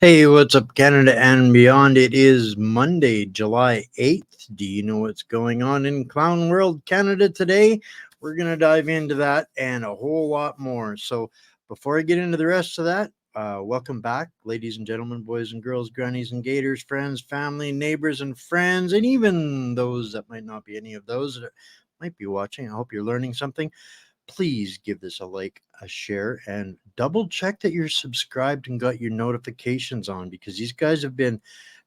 Hey, what's up, Canada and beyond? It is Monday, July 8th. Do you know what's going on in Clown World Canada today? We're going to dive into that and a whole lot more. So, before I get into the rest of that, welcome back, ladies and gentlemen, boys and girls, grannies and gators, friends, family, neighbors, and friends, and even those that might not be any of those that might be watching. I hope you're learning something. Please give this a like, a share, and double check that you're subscribed and got your notifications on, because these guys have been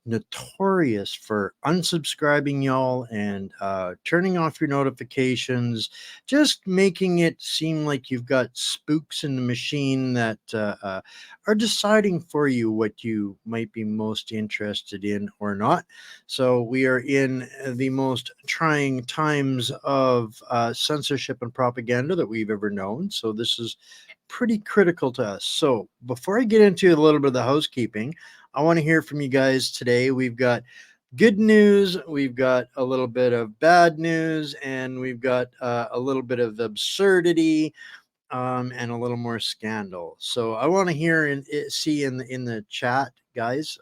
notorious for unsubscribing y'all and turning off your notifications, just making it seem like you've got spooks in the machine that are deciding for you what you might be most interested in or not. So we are in the most trying times of censorship and propaganda that we've ever known. So this is pretty critical to us. So before I get into a little bit of the housekeeping, I want to hear from you guys today. We've got good news, we've got a little bit of bad news, and we've got a little bit of absurdity, and a little more scandal. So I want to hear and see in the chat, guys.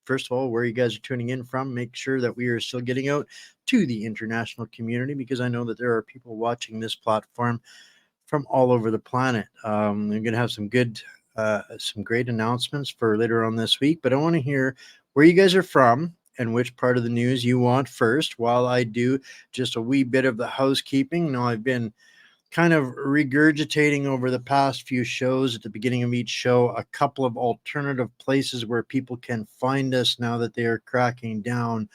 First of all, where you guys are tuning in from. Make sure that we are still getting out to the international community, because I know that there are people watching this platform from all over the planet. We're going to have some great announcements for later on this week, but I want to hear where you guys are from and which part of the news you want first, while I do just a wee bit of the housekeeping. Now, I've been kind of regurgitating over the past few shows at the beginning of each show a couple of alternative places where people can find us now that they are cracking down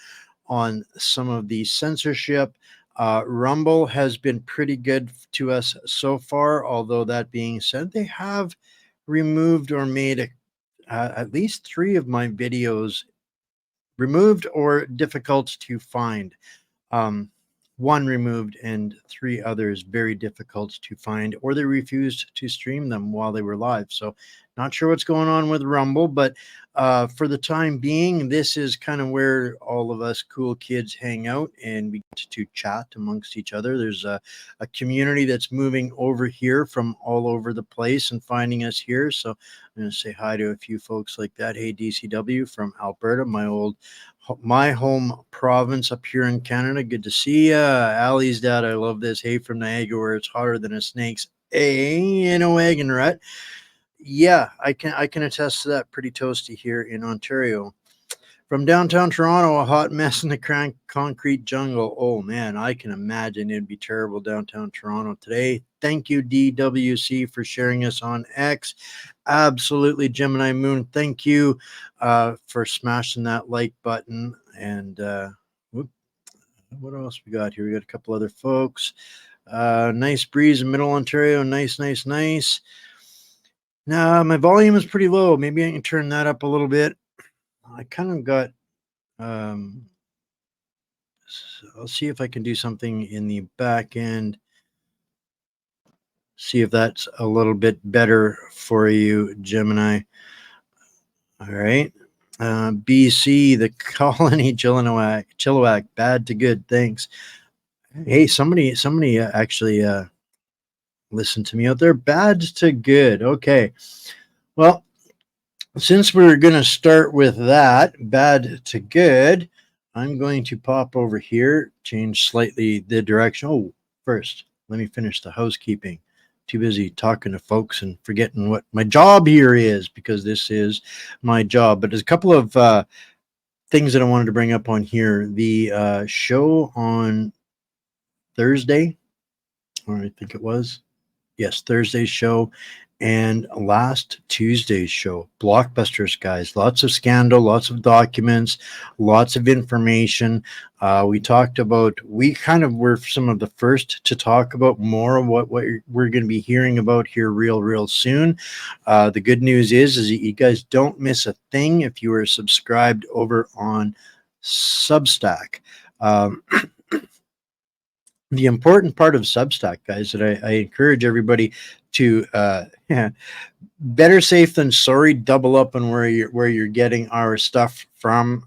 on some of the censorship. Rumble has been pretty good to us so far, although that being said, they have removed or made at least 3 of my videos removed or difficult to find. Um, 1 removed and 3 others very difficult to find, or they refused to stream them while they were live. So not sure what's going on with Rumble, but for the time being, this is kind of where all of us cool kids hang out and we get to chat amongst each other. There's a community that's moving over here from all over the place and finding us here. So I'm going to say hi to a few folks like that. Hey, DCW from Alberta, my home province up here in Canada. Good to see ya. Allie's dad, I love this. Hey, from Niagara, where it's hotter than a snake's in a wagon rut. Yeah, I can attest to that. Pretty toasty here in Ontario. From downtown Toronto, a hot mess in the concrete jungle. Oh man, I can imagine it'd be terrible downtown Toronto today. Thank you, DWC, for sharing us on X. Absolutely, Gemini Moon. Thank you for smashing that like button. And what else we got here? We got a couple other folks. Nice breeze in Middle Ontario. Nice, nice, nice. Now, my volume is pretty low. Maybe I can turn that up a little bit. I kind of got, I'll see if I can do something in the back end. See if that's a little bit better for you, Gemini. All right. BC, the colony, Chilliwack, bad to good. Thanks. Hey, somebody actually listened to me out there. Bad to good. Okay. Well, since we're going to start with that, bad to good, I'm going to pop over here, change slightly the direction. Oh, first, let me finish the housekeeping. Too busy talking to folks and forgetting what my job here is, because this is my job. But there's a couple of things that I wanted to bring up on here. The show on Thursday, or I think it was, yes, Thursday's show, and last Tuesday's show. Blockbusters, guys. Lots of scandal, lots of documents, lots of information. We talked about, we kind of were some of the first to talk about more of what we're going to be hearing about here real soon. The good news is that you guys don't miss a thing if you are subscribed over on Substack. The important part of Substack, guys, that I encourage everybody to better safe than sorry. Double up on where you're getting our stuff from.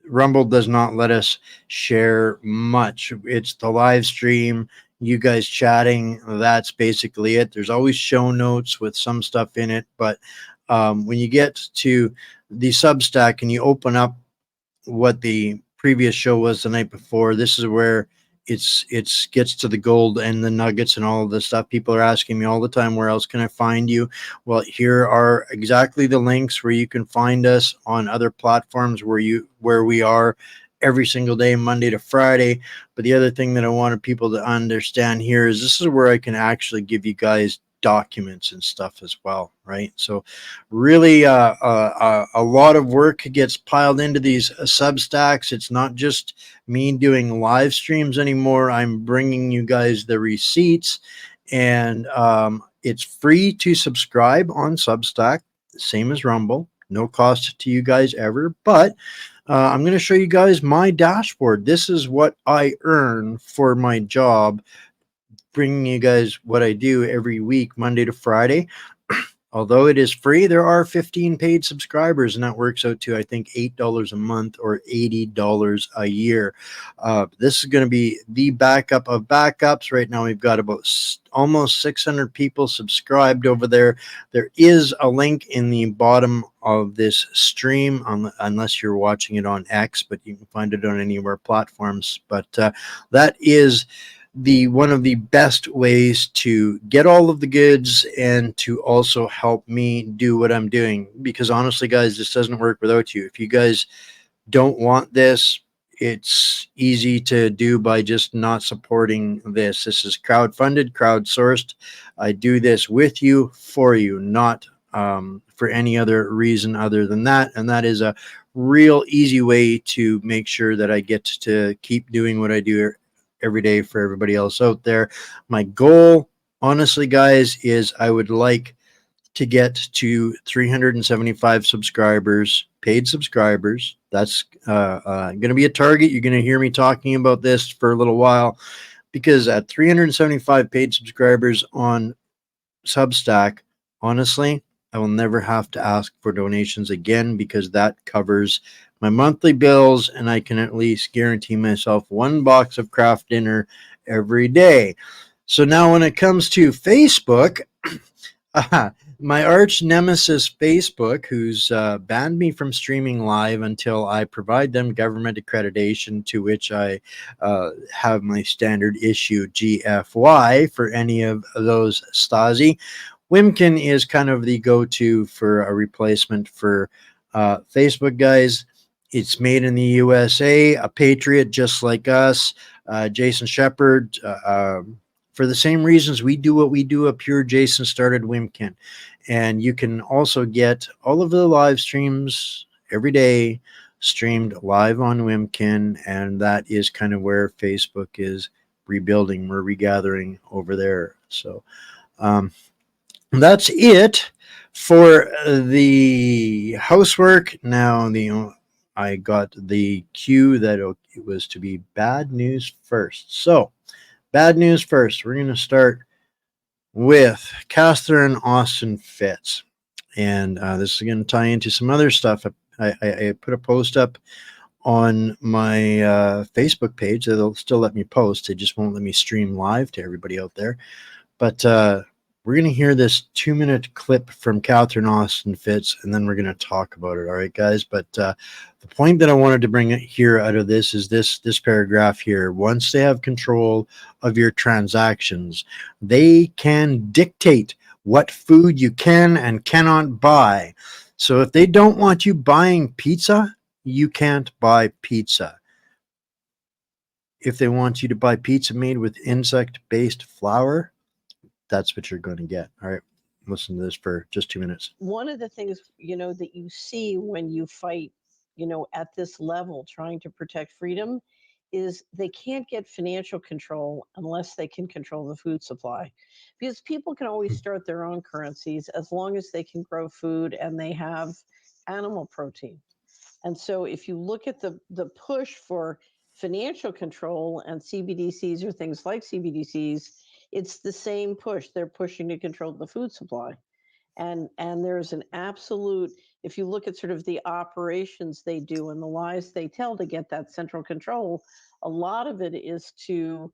Rumble does not let us share much. It's the live stream, you guys chatting. That's basically it. There's always show notes with some stuff in it, but when you get to the Substack and you open up what the previous show was the night before, this is where it's gets to the gold and the nuggets and all of this stuff. People are asking me all the time, where else can I find you? Well, here are exactly the links where you can find us on other platforms where we are every single day, Monday to Friday. But the other thing that I wanted people to understand here is this is where I can actually give you guys documents and stuff as well, right? So really a lot of work gets piled into these Substacks. It's not just me doing live streams anymore. I'm bringing you guys the receipts, and it's free to subscribe on Substack, same as Rumble, no cost to you guys ever. But I'm going to show you guys my dashboard. This is what I earn for my job, bringing you guys what I do every week, Monday to Friday. Although it is free, there are 15 paid subscribers, and that works out to, I think, $8 a month or $80 a year. This is going to be the backup of backups. Right now, we've got about almost 600 people subscribed over there. There is a link in the bottom of this stream, unless you're watching it on X, but you can find it on any of our platforms. But that is one of the best ways to get all of the goods and to also help me do what I'm doing. Because honestly, guys, this doesn't work without you. If you guys don't want this, it's easy to do by just not supporting this. This is crowdfunded, crowdsourced. I do this with you, for you, not for any other reason other than that. And that is a real easy way to make sure that I get to keep doing what I do every day for everybody else out there. My goal, honestly, guys, is I would like to get to 375 subscribers, paid subscribers. That's going to be a target. You're going to hear me talking about this for a little while, because at 375 paid subscribers on Substack, honestly, I will never have to ask for donations again, because that covers my monthly bills, and I can at least guarantee myself one box of craft dinner every day. So now when it comes to Facebook, my arch nemesis Facebook, who's banned me from streaming live until I provide them government accreditation, to which I have my standard issue GFY for any of those Stasi. Wimkin is kind of the go-to for a replacement for Facebook, guys. It's made in the USA, a patriot just like us. Jason Shepard, for the same reasons we do what we do up here, Jason started Wimkin. And you can also get all of the live streams every day streamed live on Wimkin, and that is kind of where Facebook is rebuilding. We're regathering over there. So that's it for the housework. Now, I got the cue that it was to be bad news first. So, bad news first. We're going to start with Catherine Austin Fitz. And this is going to tie into some other stuff. I put a post up on my Facebook page. They'll still let me post. They just won't let me stream live to everybody out there. But we're going to hear this 2-minute clip from Catherine Austin Fitz, and then we're going to talk about it. All right, guys? But the point that I wanted to bring here out of this is this paragraph here. Once they have control of your transactions, they can dictate what food you can and cannot buy. So if they don't want you buying pizza, you can't buy pizza. If they want you to buy pizza made with insect-based flour, that's what you're going to get. All right, listen to this for just 2 minutes. One of the things, that you see when you fight, at this level, trying to protect freedom, is they can't get financial control unless they can control the food supply. Because people can always start their own currencies as long as they can grow food and they have animal protein. And so if you look at the push for financial control and CBDCs or things like CBDCs, it's the same push. They're pushing to control the food supply. And there's an absolute, if you look at sort of the operations they do and the lies they tell to get that central control, a lot of it is to,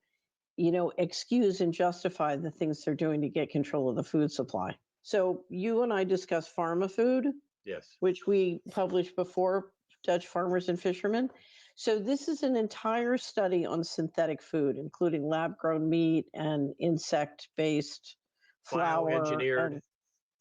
excuse and justify the things they're doing to get control of the food supply. So you and I discussed pharma food, Yes. which we published before, Dutch Farmers and Fishermen. So this is an entire study on synthetic food, including lab-grown meat and insect-based flour Bioengineered. and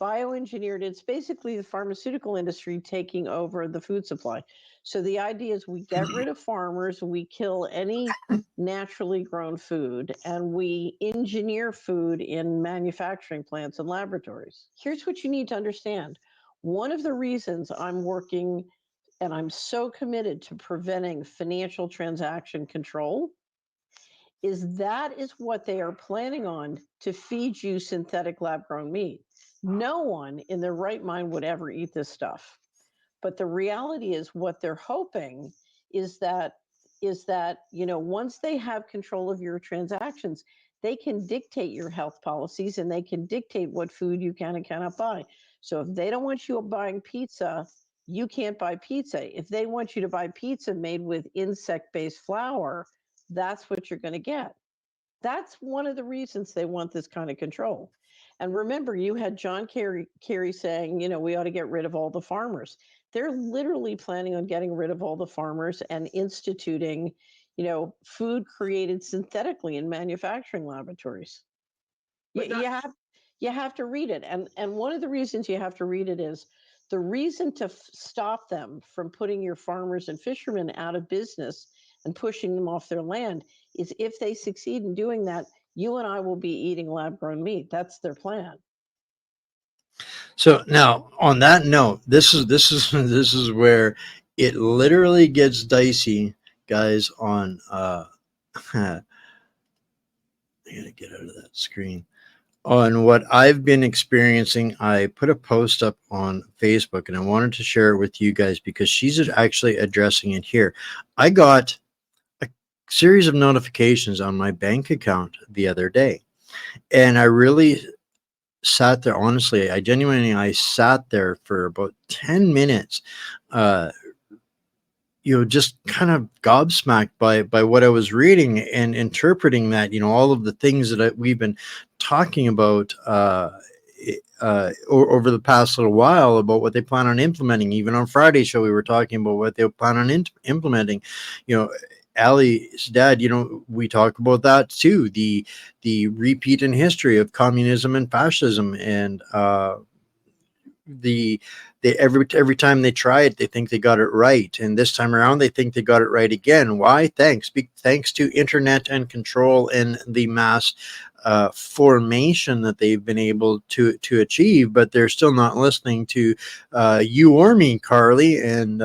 bioengineered. It's basically the pharmaceutical industry taking over the food supply. So the idea is we get rid of farmers, we kill any naturally grown food, and we engineer food in manufacturing plants and laboratories. Here's what you need to understand. One of the reasons I'm working and I'm so committed to preventing financial transaction control is that is what they are planning on to feed you synthetic lab-grown meat. No one in their right mind would ever eat this stuff. But the reality is what they're hoping is that once they have control of your transactions, they can dictate your health policies and they can dictate what food you can and cannot buy. So if they don't want you buying pizza, you can't buy pizza. If they want you to buy pizza made with insect-based flour, that's what you're going to get. That's one of the reasons they want this kind of control. And remember, you had John Kerry saying, we ought to get rid of all the farmers. They're literally planning on getting rid of all the farmers and instituting, food created synthetically in manufacturing laboratories. You have to read it. And one of the reasons you have to read it is the reason to stop them from putting your farmers and fishermen out of business and pushing them off their land is if they succeed in doing that, you and I will be eating lab-grown meat. That's their plan. So now, on that note, this is where it literally gets dicey, guys. On I gotta get out of that screen. On what I've been experiencing, I put a post up on Facebook, and I wanted to share it with you guys because she's actually addressing it here. I got a series of notifications on my bank account the other day, and I really sat there. Honestly, I sat there for about 10 minutes, just kind of gobsmacked by what I was reading and interpreting that, all of the things that we've been talking about over the past little while about what they plan on implementing. Even on Friday's show, we were talking about what they plan on implementing. Ali's dad, we talk about that too. The repeat in history of communism and fascism, and every time they try it, they think they got it right, and this time around they think they got it right again. Why? Thanks to internet and control and the mass formation that they've been able to achieve. But they're still not listening to you or me, Carly, and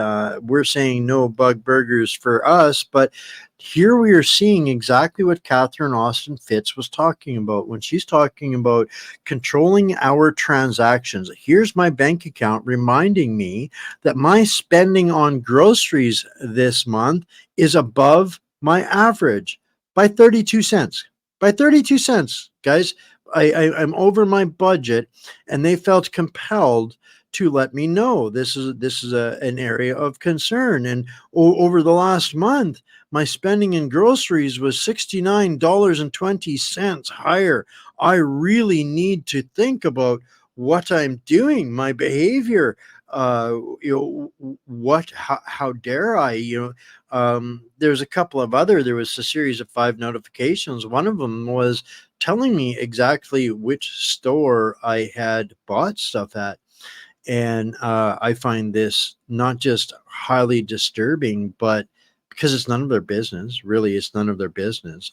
we're saying no bug burgers for us. But here we are seeing exactly what Catherine Austin Fitts was talking about when she's talking about controlling our transactions. Here's my bank account reminding me that my spending on groceries this month is above my average by 32 cents. By 32 cents, guys. I'm over my budget, and they felt compelled to let me know this is an area of concern. And over the last month, my spending in groceries was $69.20 higher. I really need to think about what I'm doing, my behavior. How dare I? There's a couple of there was a series of 5 notifications. One of them was telling me exactly which store I had bought stuff at. And I find this not just highly disturbing, but because it's none of their business. Really, it's none of their business.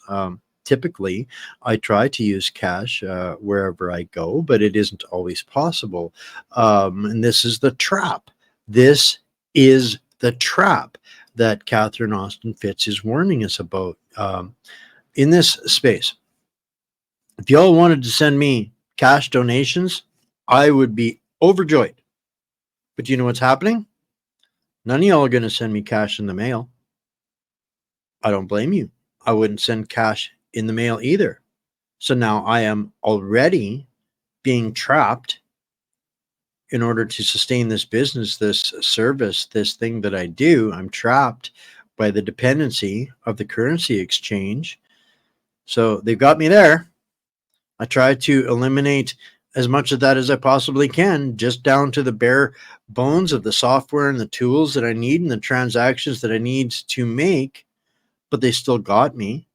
Typically, I try to use cash wherever I go, but it isn't always possible. And this is the trap. This is the trap that Catherine Austin Fitts is warning us about in this space. If y'all wanted to send me cash donations, I would be overjoyed. But you know what's happening? None of y'all are going to send me cash in the mail. I don't blame you. I wouldn't send cash in the mail either. So now I am already being trapped in order to sustain this business, this service, this thing that I do. I'm trapped by the dependency of the currency exchange. So they've got me there. I tried to eliminate as much of that as I possibly can, just down to the bare bones of the software and the tools that I need and the transactions that I need to make, but they still got me.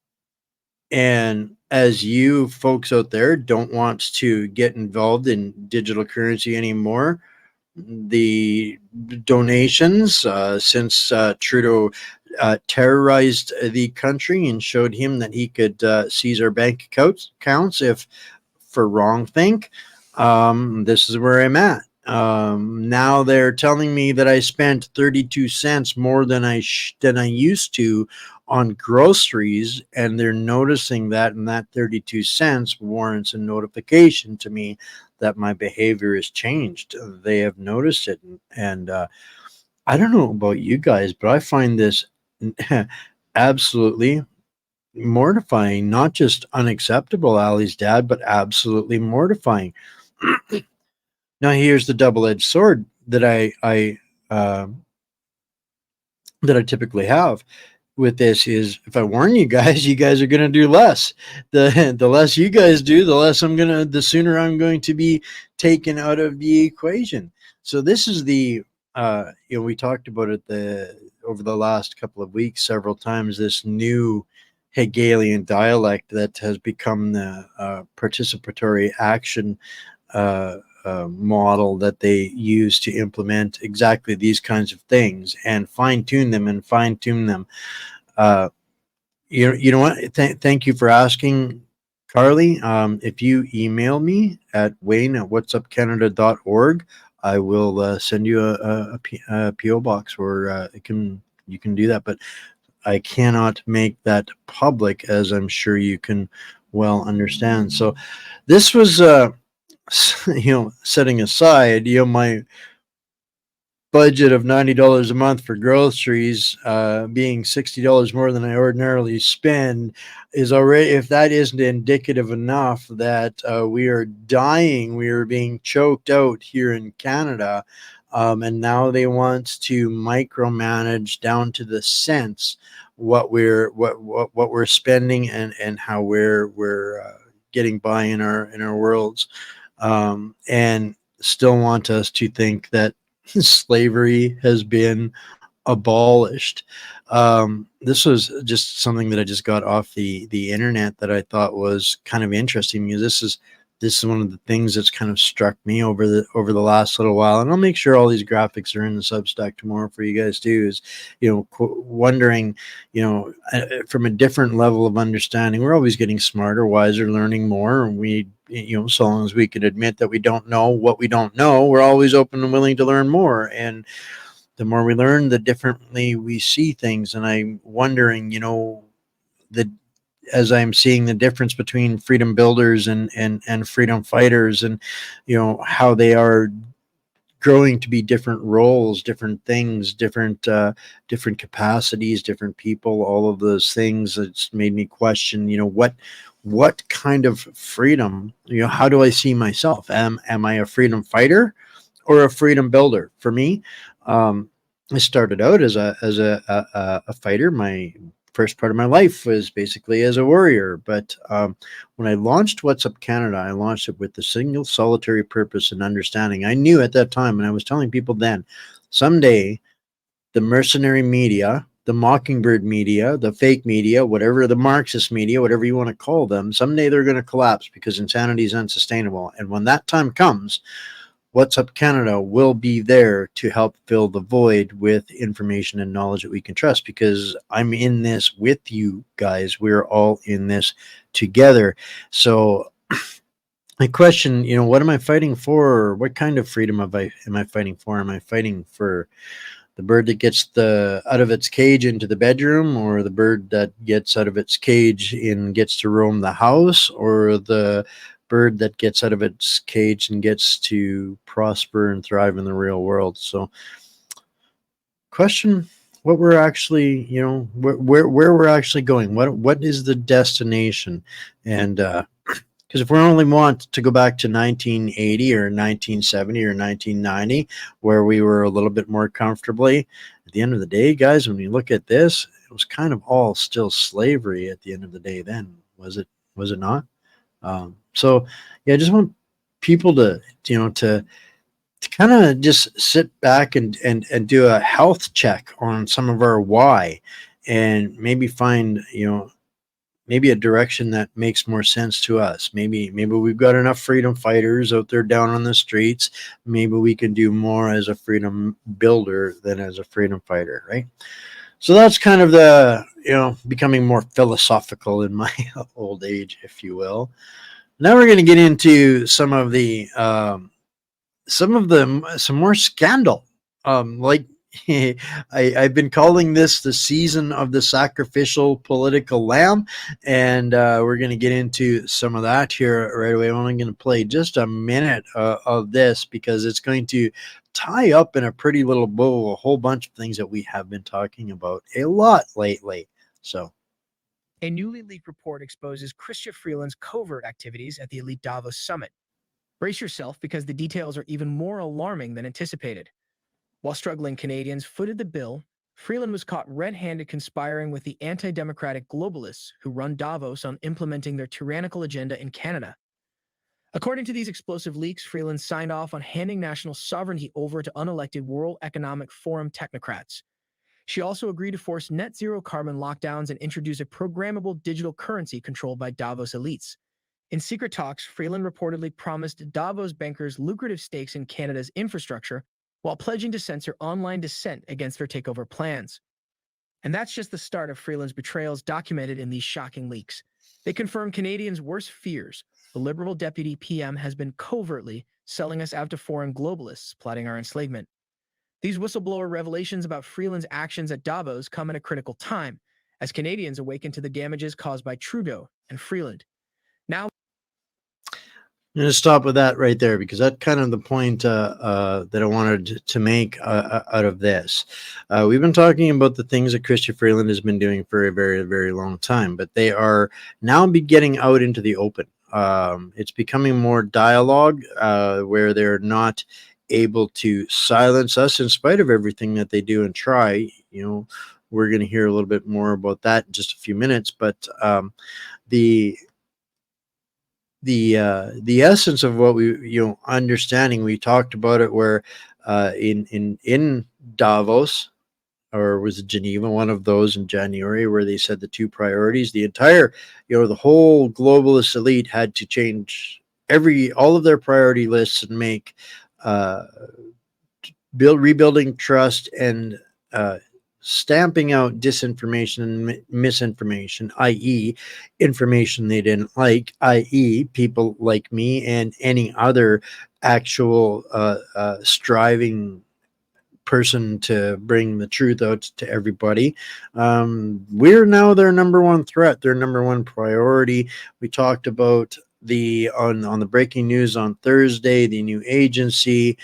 And as you folks out there don't want to get involved in digital currency anymore, the donations, since Trudeau terrorized the country and showed him that he could seize our bank accounts if for wrong think, this is where I'm at. Now they're telling me that I spent 32 cents more than I used to on groceries, and they're noticing that, and that 32 cents warrants a notification to me that my behavior has changed. They have noticed it, and I don't know about you guys, but I find this absolutely mortifying. Not just unacceptable, Ali's dad, but absolutely mortifying. Now here's the double-edged sword that that I typically have with this is, if I warn you guys are going to do less. The less you guys do, the sooner I'm going to be taken out of the equation. So this is the we talked about it over the last couple of weeks several times, this new Hegelian dialect that has become the participatory action model that they use to implement exactly these kinds of things and fine tune them. You know what? Thank you for asking, Carly. If you email me at wayne@whatsupcanada.org, I will send you a PO box where you can do that. But I cannot make that public, as I'm sure you can well understand. So this was setting aside my budget of $90 a month for groceries, being $60 more than I ordinarily spend, is already, if that isn't indicative enough that we are dying, we are being choked out here in Canada, and now they want to micromanage down to the cents what we're spending and how we're getting by in our worlds, and still want us to think that slavery has been abolished. This was just something that I just got off the internet that I thought was kind of interesting, because this is one of the things that's kind of struck me over the last little while. And I'll make sure all these graphics are in the Substack tomorrow for you guys too, is wondering, from a different level of understanding. We're always getting smarter, wiser, learning more, and we, so long as we can admit that we don't know what we don't know, we're always open and willing to learn more. And the more we learn, the differently we see things. And I'm wondering, as I'm seeing the difference between freedom builders and freedom fighters, and how they are growing to be different roles, different things, different capacities, different people, all of those things. It's made me question, what kind of freedom, how do I see myself? Am I a freedom fighter or a freedom builder? For me, I started out as a fighter. My first part of my life was basically as a warrior. But when I launched What's Up Canada, I launched it with the single solitary purpose and understanding. I knew at that time, and I was telling people then, someday the mercenary media, the mockingbird media, the fake media, whatever, the Marxist media, whatever you want to call them, someday they're going to collapse because insanity is unsustainable. And when that time comes, What's Up Canada will be there to help fill the void with information and knowledge that we can trust, because I'm in this with you guys. We're all in this together. So my question, what am I fighting for? What kind of freedom am I fighting for? Am I fighting for the bird that gets out of its cage into the bedroom, or the bird that gets out of its cage and gets to roam the house, or the bird that gets out of its cage and gets to prosper and thrive in the real world? So question what we're actually, where we're actually going, what is the destination? And because if we only want to go back to 1980 or 1970 or 1990, where we were a little bit more comfortably, at the end of the day, guys, when you look at this, it was kind of all still slavery at the end of the day then. Was it not? So yeah, I just want people to, to kind of just sit back and do a health check on some of our why, and maybe find, maybe a direction that makes more sense to us. Maybe we've got enough freedom fighters out there down on the streets. Maybe we can do more as a freedom builder than as a freedom fighter, right? So that's kind of the, becoming more philosophical in my old age, if you will. Now we're going to get into some more scandal. Like I've been calling this the season of the sacrificial political lamb, and we're going to get into some of that here right away. I'm only going to play just a minute of this because it's going to tie up in a pretty little bow a whole bunch of things that we have been talking about a lot lately. So, a newly leaked report exposes Chrystia Freeland's covert activities at the elite Davos summit. Brace yourself, because the details are even more alarming than anticipated. While struggling Canadians footed the bill, Freeland was caught red-handed conspiring with the anti-democratic globalists who run Davos on implementing their tyrannical agenda in Canada. According to these explosive leaks, Freeland signed off on handing national sovereignty over to unelected World Economic Forum technocrats. She also agreed to force net zero carbon lockdowns and introduce a programmable digital currency controlled by Davos elites. In secret talks, Freeland reportedly promised Davos bankers lucrative stakes in Canada's infrastructure while pledging to censor online dissent against their takeover plans. And that's just the start of Freeland's betrayals documented in these shocking leaks. They confirm Canadians' worst fears. The Liberal deputy PM has been covertly selling us out to foreign globalists plotting our enslavement. These whistleblower revelations about Freeland's actions at Davos come at a critical time, as Canadians awaken to the damages caused by Trudeau and Freeland. Now, I'm going to stop with that right there, because that's kind of the point that I wanted to make out of this. We've been talking about the things that Chrystia Freeland has been doing for a very, very long time, but they are now getting out into the open. It's becoming more dialogue where they're not able to silence us in spite of everything that they do and try. We're going to hear a little bit more about that in just a few minutes, but the essence of what we understanding, we talked about it, where in Davos, or was it Geneva, one of those in January, where they said the two priorities, the entire the whole globalist elite had to change all of their priority lists and make rebuilding trust and stamping out disinformation and misinformation, i.e. information they didn't like, i.e. people like me and any other actual striving person to bring the truth out to everybody. We're now their number one threat, their number one priority. We talked about on the breaking news on Thursday, the new agency.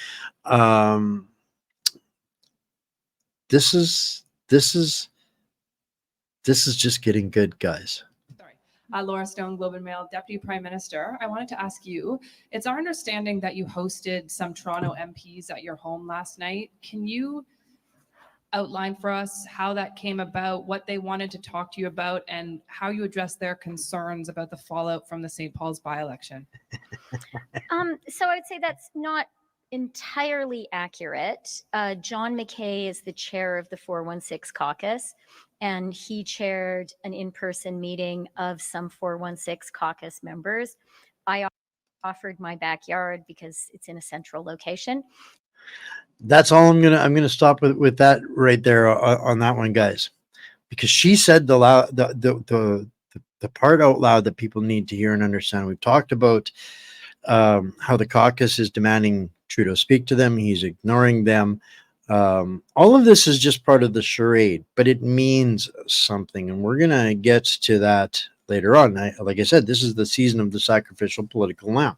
This is just getting good, guys. Laura Stone, Globe and Mail, Deputy Prime Minister. I wanted to ask you, it's our understanding that you hosted some Toronto MPs at your home last night. Can you outline for us how that came about, what they wanted to talk to you about, and how you addressed their concerns about the fallout from the St. Paul's by-election? So I would say that's not entirely accurate. John McKay is the chair of the 416 caucus, and he chaired an in-person meeting of some 416 caucus members. I offered my backyard because it's in a central location. That's all I'm gonna stop with that right there on that one, guys, because she said the part out loud that people need to hear and understand. We've talked about how the caucus is demanding Trudeau speak to them. He's ignoring them. All of this is just part of the charade, but it means something, and we're gonna get to that later on. Like I said, this is the season of the sacrificial political lamb.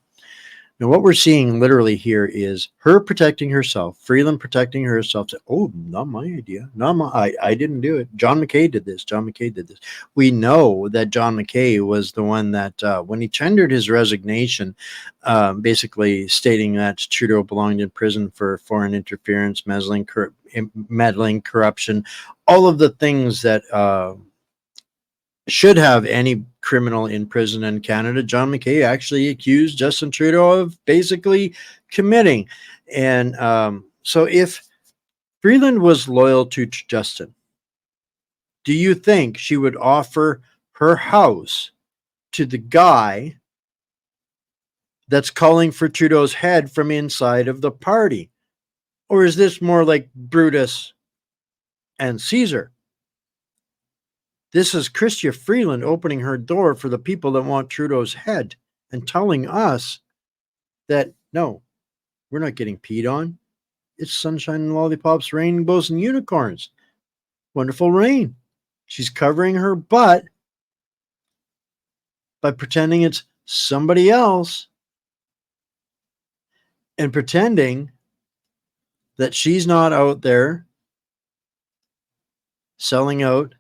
Now, what we're seeing literally here is her protecting herself, Freeland protecting herself. Oh, not my idea. I didn't do it. John McKay did this. John McKay did this. We know that John McKay was the one that, when he tendered his resignation, basically stating that Trudeau belonged in prison for foreign interference, meddling, corruption, all of the things that should have any criminal in prison in Canada. John McKay actually accused Justin Trudeau of basically committing. And so if Freeland was loyal to Justin, do you think she would offer her house to the guy that's calling for Trudeau's head from inside of the party? Or is this more like Brutus and Caesar? This is Chrystia Freeland opening her door for the people that want Trudeau's head and telling us that, no, we're not getting peed on. It's sunshine and lollipops, rainbows and unicorns. Wonderful rain. She's covering her butt by pretending it's somebody else and pretending that she's not out there selling out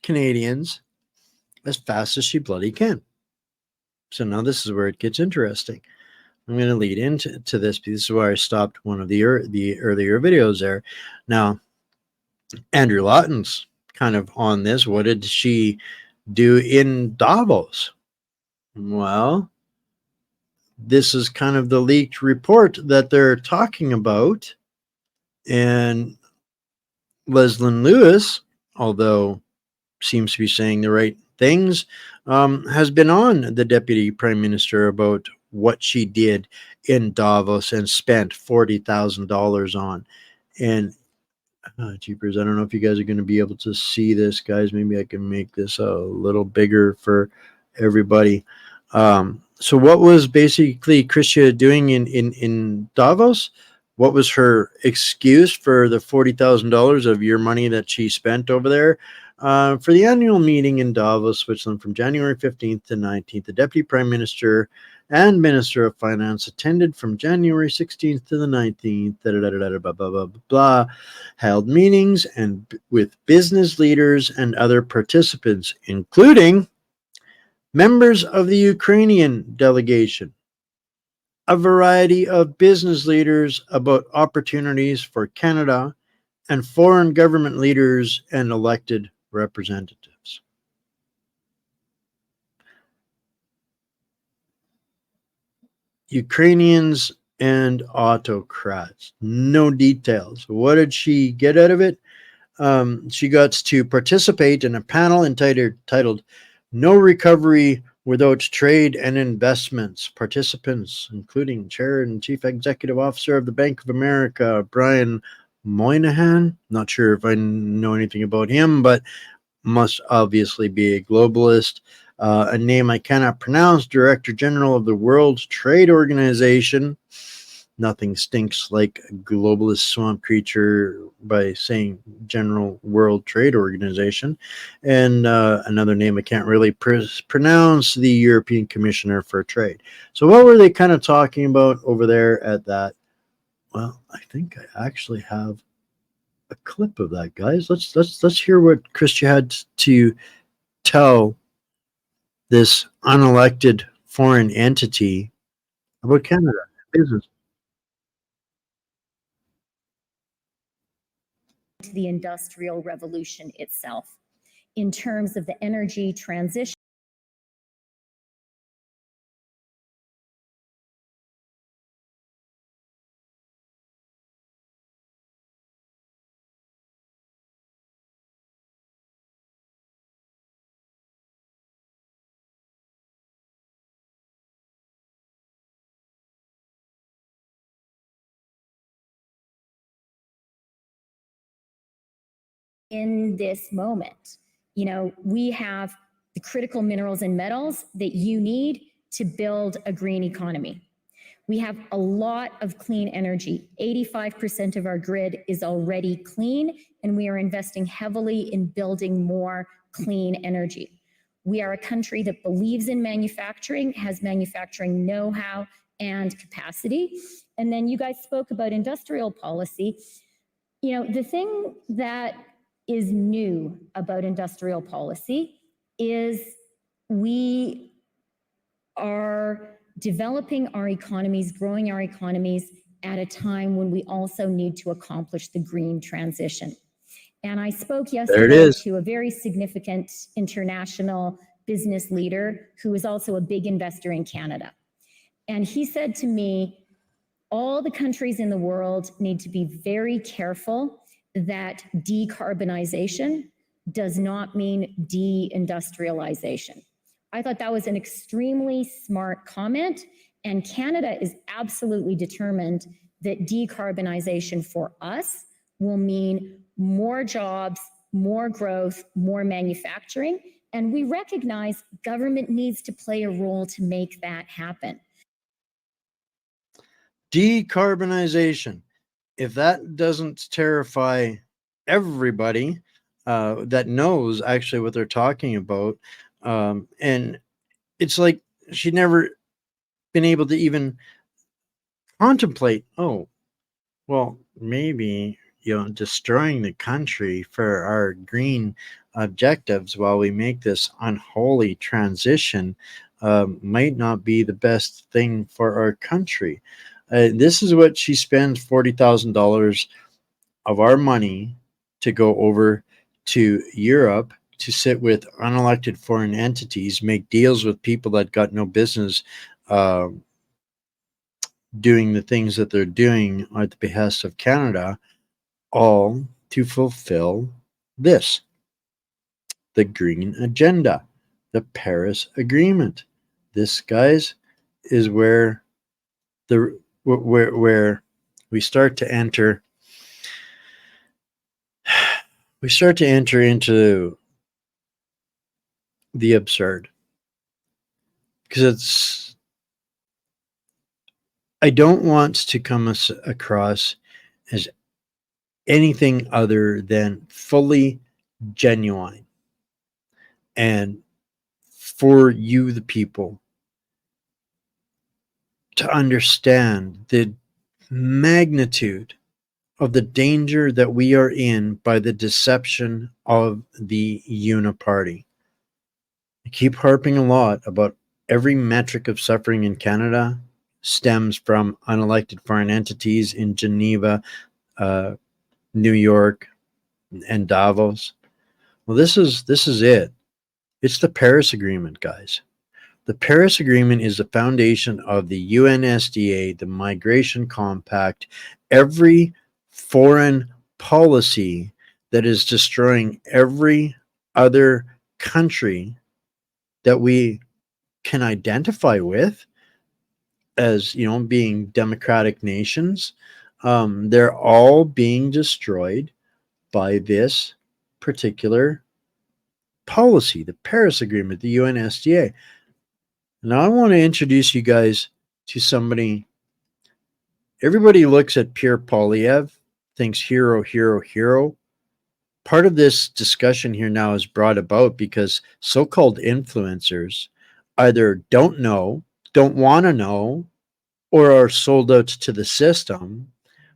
Canadians as fast as she bloody can. So now this is where it gets interesting. I'm going to lead into this. This is where I stopped one of the earlier videos there. Now, Andrew Lawton's kind of on this. What did she do in Davos? Well, this is kind of the leaked report that they're talking about. And Leslyn Lewis, although seems to be saying the right things, has been on the Deputy Prime Minister about what she did in Davos and spent $40,000 on. And jeepers, I don't know if you guys are going to be able to see this, guys. Maybe I can make this a little bigger for everybody. So what was basically Chrystia doing in Davos? What was her excuse for the $40,000 of your money that she spent over there? For the annual meeting in Davos, Switzerland, from January 15th to 19th, the Deputy Prime Minister and Minister of Finance attended from January 16th to the 19th, blah, blah, blah, blah, blah, held meetings and with business leaders and other participants, including members of the Ukrainian delegation, a variety of business leaders about opportunities for Canada, and foreign government leaders and elected representatives. Ukrainians and autocrats. No details. What did she get out of it? She got to participate in a panel entitled No Recovery Without Trade and Investments. Participants, including Chair and Chief Executive Officer of the Bank of America, Brian Moynihan. Not sure if I know anything about him, but must obviously be a globalist. A name I cannot pronounce, Director General of the World Trade Organization. Nothing stinks like a globalist swamp creature by saying General World Trade Organization. And another name I can't really pronounce, the European Commissioner for Trade. So what were they kind of talking about over there at that? Well, I think I actually have a clip of that, guys. Let's hear what Chrystia had to tell this unelected foreign entity about Canada business. To the Industrial Revolution itself. In terms of the energy transition, in this moment, you know, we have the critical minerals and metals that you need to build a green economy. We have a lot of clean energy. 85% of our grid is already clean, and we are investing heavily in building more clean energy. We are a country that believes in manufacturing, has manufacturing know-how and capacity. And then you guys spoke about industrial policy. You know, the thing that is new about industrial policy is we are developing our economies, growing our economies at a time when we also need to accomplish the green transition. And I spoke There it yesterday is. to a very significant international business leader who is also a big investor in Canada. And he said to me, all the countries in the world need to be very careful that decarbonization does not mean deindustrialization. I thought that was an extremely smart comment, and Canada is absolutely determined that decarbonization for us will mean more jobs, more growth, more manufacturing, and we recognize government needs to play a role to make that happen. Decarbonization. If that doesn't terrify everybody that knows actually what they're talking about, and it's like she'd never been able to even contemplate, oh, well, maybe, destroying the country for our green objectives while we make this unholy transition might not be the best thing for our country. This is what she spends $40,000 of our money to go over to Europe to sit with unelected foreign entities, make deals with people that got no business doing the things that they're doing at the behest of Canada, all to fulfill this, the green agenda, the Paris Agreement. This, guys, is where where we start to enter into the absurd, because I don't want to come across as anything other than fully genuine, and for you, the people, to understand the magnitude of the danger that we are in by the deception of the uniparty. I keep harping a lot about every metric of suffering in Canada stems from unelected foreign entities in Geneva, New York, and Davos. Well, this is it. It's the Paris Agreement, guys. The Paris Agreement is the foundation of the UNSDA, the Migration Compact, every foreign policy that is destroying every other country that we can identify with as, being democratic nations. They're all being destroyed by this particular policy, the Paris Agreement, the UNSDA. Now I want to introduce you guys to somebody. Everybody looks at Pierre, thinks hero, hero, hero. Part of this discussion here now is brought about because so-called influencers either don't know, don't want to know, or are sold out to the system.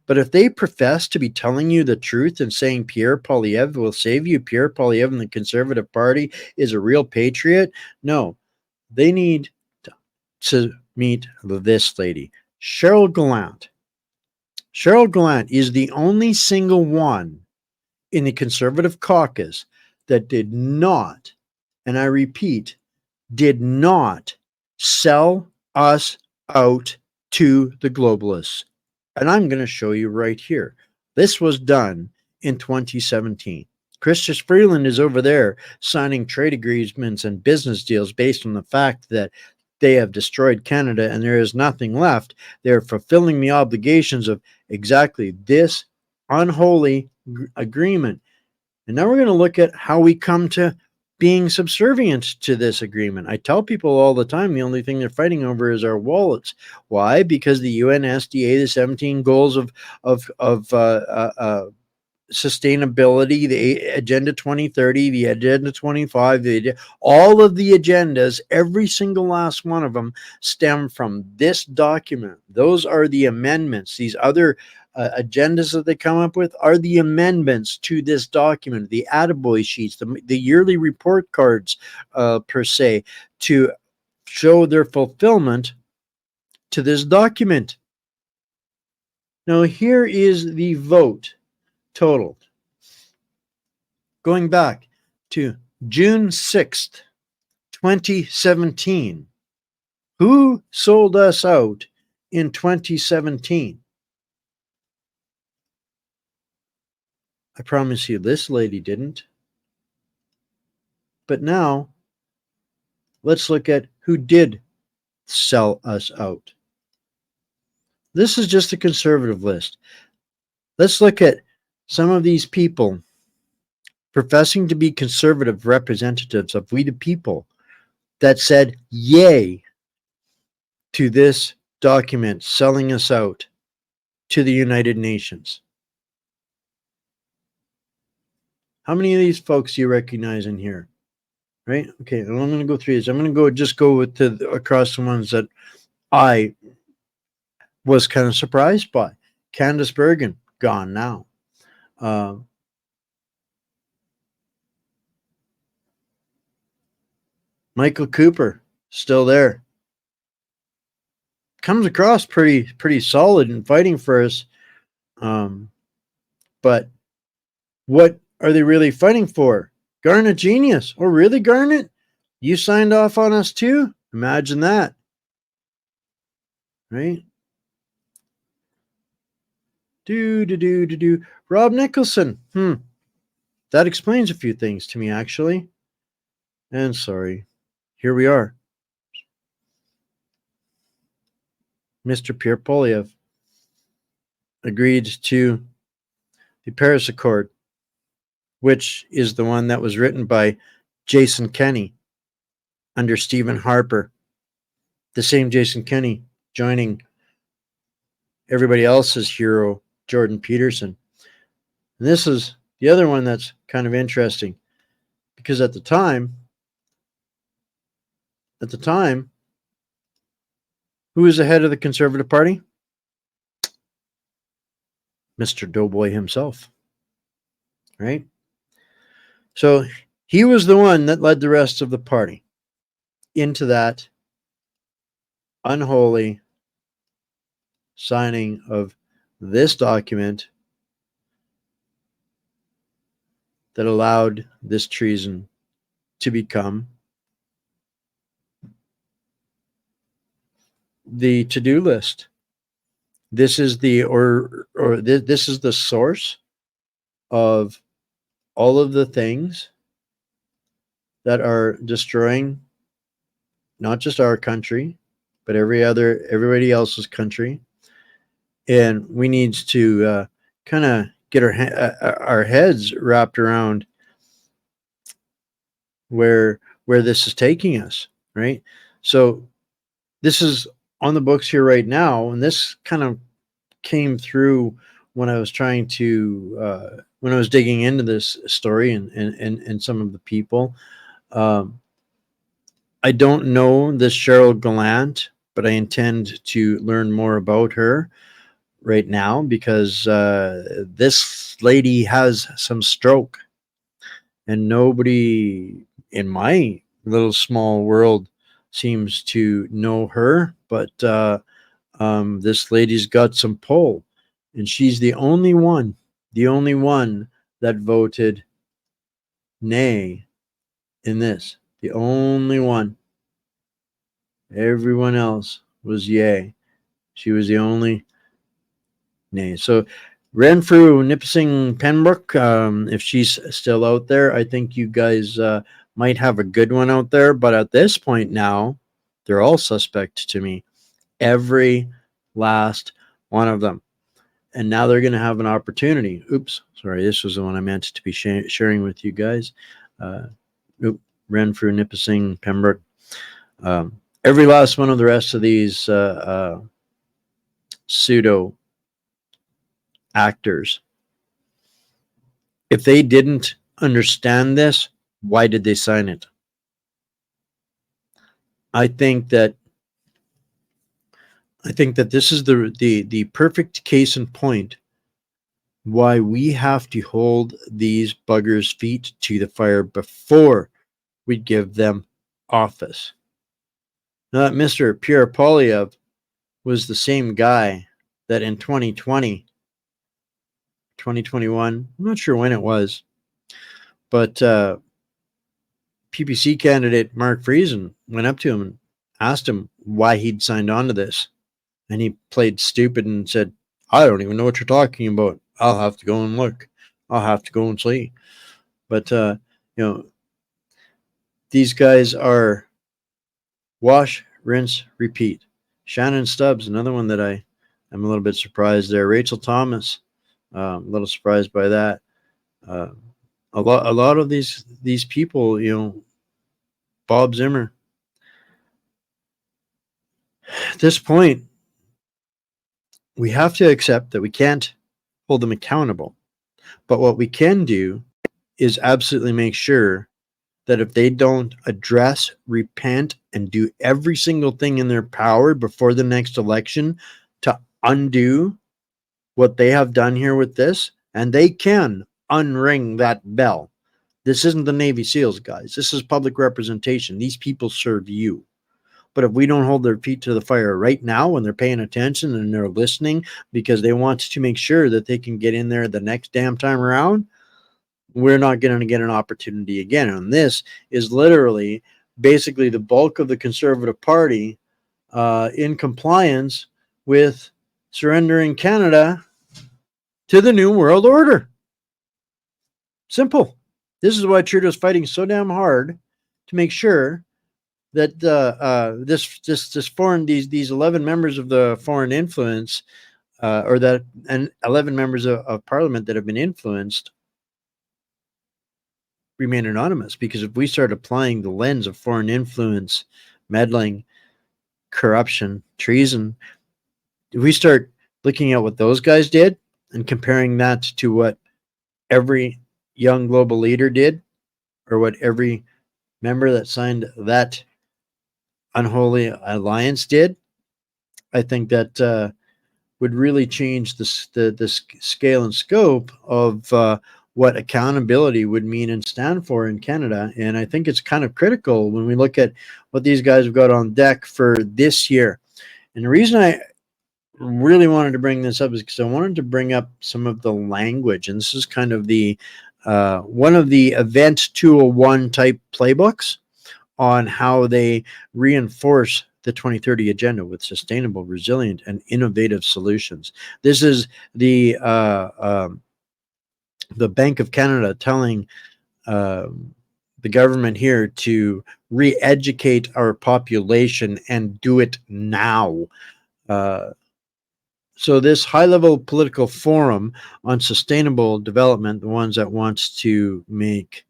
But if they profess to be telling you the truth and saying Pierre Poilievre will save you, Pierre Poilievre and the Conservative Party is a real patriot, no, they need to meet this lady, Cheryl Gallant. Cheryl Gallant is the only single one in the Conservative Caucus that did not, and I repeat, did not sell us out to the globalists. And I'm going to show you right here. This was done in 2017. Chrystia Freeland is over there signing trade agreements and business deals based on the fact that they have destroyed Canada and there is nothing left. They're fulfilling the obligations of exactly this unholy agreement. And now we're going to look at how we come to being subservient to this agreement. I tell people all the time the only thing they're fighting over is our wallets. Why? Because the UNSDA, the 17 goals of sustainability, the Agenda 2030, the Agenda 25, all of the agendas, every single last one of them stem from this document. Those are the amendments. These other agendas that they come up with are the amendments to this document, the attaboy sheets, the yearly report cards, per se, to show their fulfillment to this document. Now, here is the vote totaled. going back to June 6th, 2017. Who sold us out in 2017? I promise you this lady didn't. But now, let's look at who did sell us out. This is just a conservative list. Let's look at some of these people professing to be conservative representatives of we the people that said yay to this document selling us out to the United Nations. How many of these folks do you recognize in here? Right? Okay, and I'm going to go through these. I'm going to go with across the ones that I was kind of surprised by. Candace Bergen, gone now. Michael Cooper, still there. Comes across pretty solid and fighting for us. But what are they really fighting for? Garnet Genius. Oh, really, Garnet? You signed off on us too? Imagine that. Right? Rob Nicholson. That explains a few things to me, actually. And sorry. Here we are. Mr. Pierre Polyev agreed to the Paris Accord, which is the one that was written by Jason Kenney under Stephen Harper. The same Jason Kenney joining everybody else's hero, Jordan Peterson. And this is the other one that's kind of interesting, because at the time, who was the head of the Conservative Party? Mr. Doughboy himself, right? So he was the one that led the rest of the party into that unholy signing of this document that allowed this treason to become the to-do list. This is the this is the source of all of the things that are destroying not just our country, but everybody else's country. And we need to kind of get our heads wrapped around where this is taking us, right? So this is on the books here right now, and this kind of came through when I was trying to when I was digging into this story and some of the people. I don't know this Cheryl Gallant, but I intend to learn more about her right now, because this lady has some stroke, and nobody in my little small world seems to know her, but this lady's got some pull, and she's the only one that voted nay in this. The only one. Everyone else was yay. She was the only nay. So Renfrew, Nipissing, Pembroke, if she's still out there, I think you guys might have a good one out there. But at this point now, they're all suspect to me. Every last one of them. And now they're going to have an opportunity. Oops, sorry, this was the one I meant to be sharing with you guys. Renfrew, Nipissing, Pembroke. Every last one of the rest of these pseudo actors, if they didn't understand this, why did they sign it? I think that this is the perfect case in point why we have to hold these buggers' feet to the fire before we give them office. Now, that Mr. Pierre Polyev was the same guy that in 2020, 2021, I'm not sure when it was, But PPC candidate Mark Treason went up to him and asked him why he'd signed on to this. And he played stupid and said, I don't even know what you're talking about. I'll have to go and look. I'll have to go and see. But, these guys are wash, rinse, repeat. Shannon Stubbs, another one that I'm a little bit surprised there. Rachel Thomas, a little surprised by that. A lot of these people, Bob Zimmer. At this point, we have to accept that we can't hold them accountable. But what we can do is absolutely make sure that if they don't address, repent, and do every single thing in their power before the next election to undo what they have done here with this, and they can unring that bell. This isn't the Navy SEALs, guys. This is public representation. These people serve you. But if we don't hold their feet to the fire right now when they're paying attention and they're listening because they want to make sure that they can get in there the next damn time around, we're not going to get an opportunity again. And this is literally basically the bulk of the Conservative Party in compliance with surrendering Canada to the New World Order. Simple. This is why Trudeau's fighting so damn hard to make sure that this foreign these 11 members of the foreign influence and 11 members of Parliament that have been influenced remain anonymous, because if we start applying the lens of foreign influence, meddling, corruption, treason, if we start looking at what those guys did and comparing that to what every young global leader did, or what every member that signed that unholy alliance did, I think that would really change the scale and scope of what accountability would mean and stand for in Canada. And I think it's kind of critical when we look at what these guys have got on deck for this year. And the reason I really wanted to bring this up is because I wanted to bring up some of the language. And this is kind of the one of the Event 201 type playbooks on how they reinforce the 2030 agenda with sustainable, resilient, and innovative solutions. This is the Bank of Canada telling the government here to re-educate our population and do it now. So this high-level political forum on sustainable development, the ones that wants to make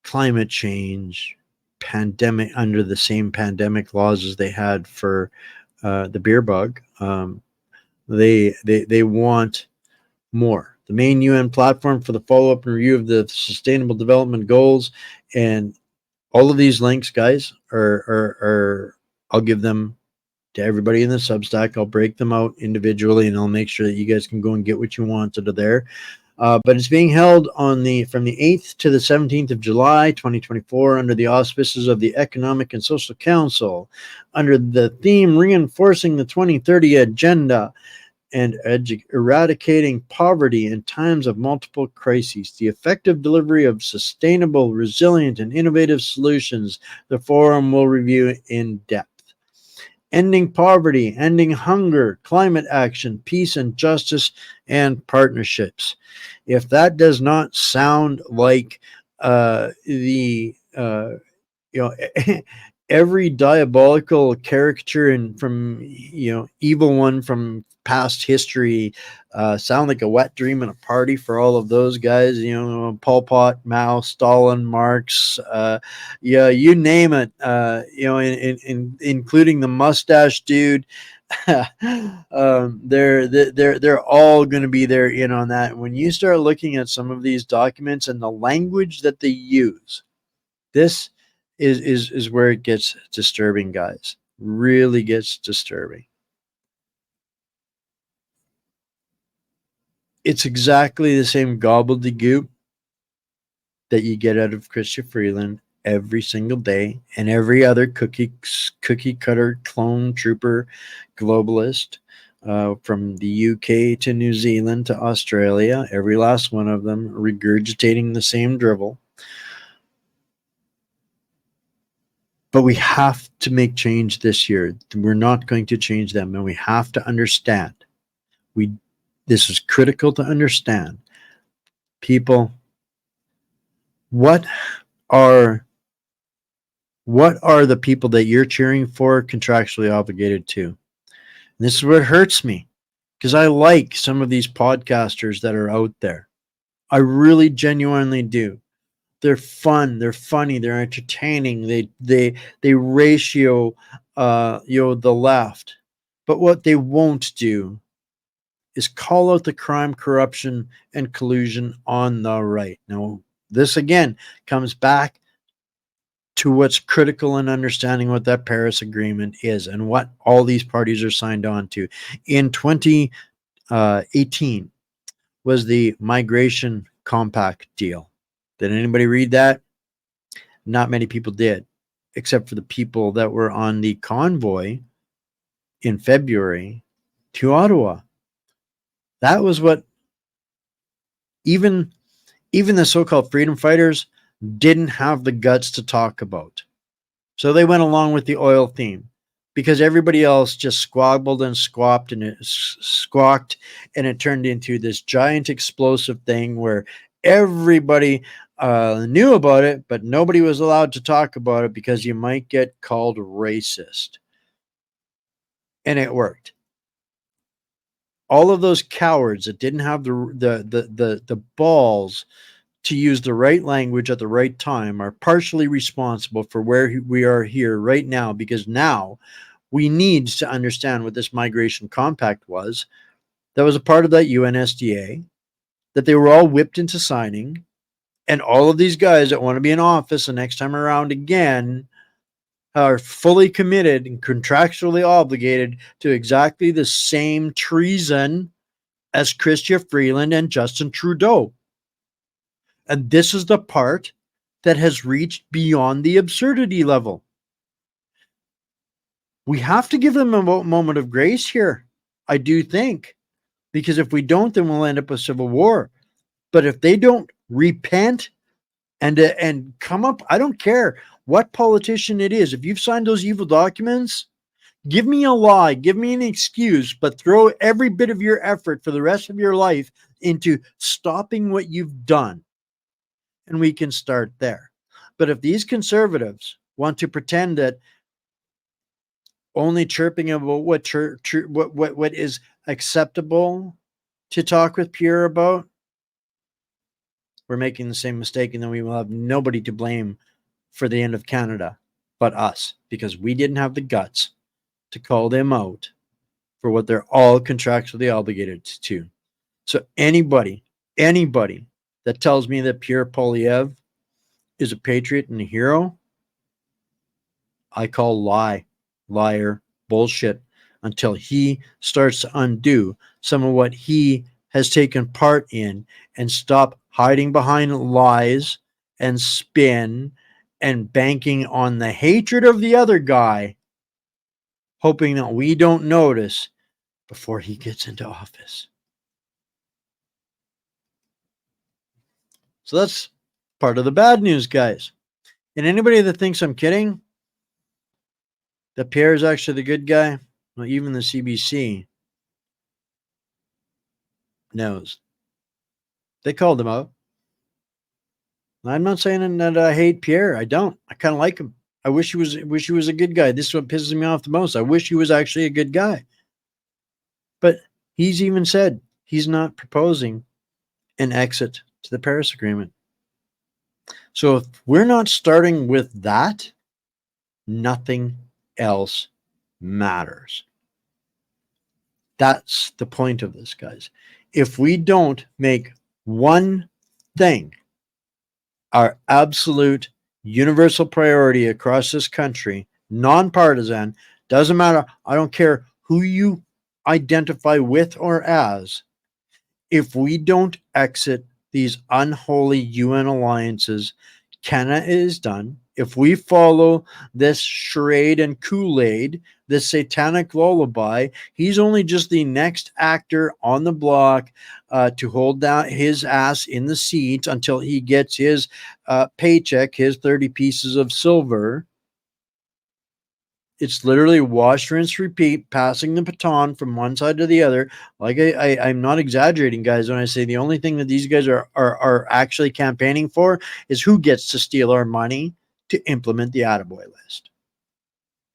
climate change pandemic under the same pandemic laws as they had for the beer bug, they want more. The main UN platform for the follow-up and review of the Sustainable Development Goals, and all of these links, guys, are I'll give them to everybody in the Substack. I'll break them out individually, and I'll make sure that you guys can go and get what you want out of there. But it's being held from the 8th to the 17th of July, 2024, under the auspices of the Economic and Social Council, under the theme Reinforcing the 2030 Agenda and Eradicating Poverty in Times of Multiple Crises, the effective delivery of sustainable, resilient, and innovative solutions. The forum will review in depth. Ending poverty, ending hunger, climate action, peace and justice, and partnerships. If that does not sound like every diabolical caricature from evil one from past history, sound like a wet dream and a party for all of those guys, Pol Pot, Mao, Stalin, Marx, you name it, including the mustache dude. They're all going to be there in on that. When you start looking at some of these documents and the language that they use, this is where it gets disturbing, guys. Really gets disturbing. It's exactly the same gobbledygook that you get out of Chrystia Freeland every single day, and every other cookie cutter clone trooper globalist from the UK to New Zealand to Australia, every last one of them regurgitating the same drivel. But we have to make change this year. We're not going to change them, and we have to understand. This is critical to understand. People, what are the people that you're cheering for contractually obligated to? And this is what hurts me, because I like some of these podcasters that are out there. I really genuinely do. They're fun, they're funny, they're entertaining. They ratio the left. But what they won't do is call out the crime, corruption, and collusion on the right. Now, this again comes back to what's critical in understanding what that Paris Agreement is and what all these parties are signed on to. In 2018 was the Migration Compact deal. Did anybody read that? Not many people did, except for the people that were on the convoy in February to Ottawa. That was what even the so-called freedom fighters didn't have the guts to talk about. So they went along with the oil theme because everybody else just squabbled and squawked, and it turned into this giant explosive thing where everybody knew about it, but nobody was allowed to talk about it because you might get called racist. And it worked. All of those cowards that didn't have the balls to use the right language at the right time are partially responsible for where we are here right now, because now we need to understand what this migration compact was. That was a part of that UNSDA that they were all whipped into signing. And all of these guys that want to be in office the next time around again are fully committed and contractually obligated to exactly the same treason as Chrystia, Freeland, and Justin Trudeau. And this is the part that has reached beyond the absurdity level. We have to give them a moment of grace here, I do think, because if we don't, then we'll end up with civil war. But if they don't repent and come up, I don't care what politician it is. If you've signed those evil documents, give me a lie, give me an excuse, but throw every bit of your effort for the rest of your life into stopping what you've done. And we can start there. But if these conservatives want to pretend that only chirping about what is acceptable to talk with Pierre about, we're making the same mistake, and then we will have nobody to blame for the end of Canada but us, because we didn't have the guts to call them out for what they're all contractually obligated to. So anybody that tells me that Pierre Poilievre is a patriot and a hero, I call liar, bullshit, until he starts to undo some of what he has taken part in and stop hiding behind lies and spin and banking on the hatred of the other guy, hoping that we don't notice before he gets into office. So that's part of the bad news, guys. And anybody that thinks I'm kidding, that Pierre is actually the good guy, well, even the CBC knows. They called him out. I'm not saying that I hate Pierre. I don't. I kind of like him. I wish he was a good guy. This is what pisses me off the most. I wish he was actually a good guy. But he's even said he's not proposing an exit to the Paris Agreement. So if we're not starting with that, nothing else matters. That's the point of this, guys. If we don't make one thing our absolute universal priority across this country, nonpartisan, doesn't matter. I don't care who you identify with or as. If we don't exit these unholy UN alliances, Canada is done. if we follow this charade and Kool-Aid, this satanic lullaby, he's only just the next actor on the block to hold down his ass in the seat until he gets his paycheck, his 30 pieces of silver. It's literally wash, rinse, repeat, passing the baton from one side to the other. Like I'm not exaggerating, guys, when I say the only thing that these guys are actually campaigning for is who gets to steal our money to implement the attaboy list.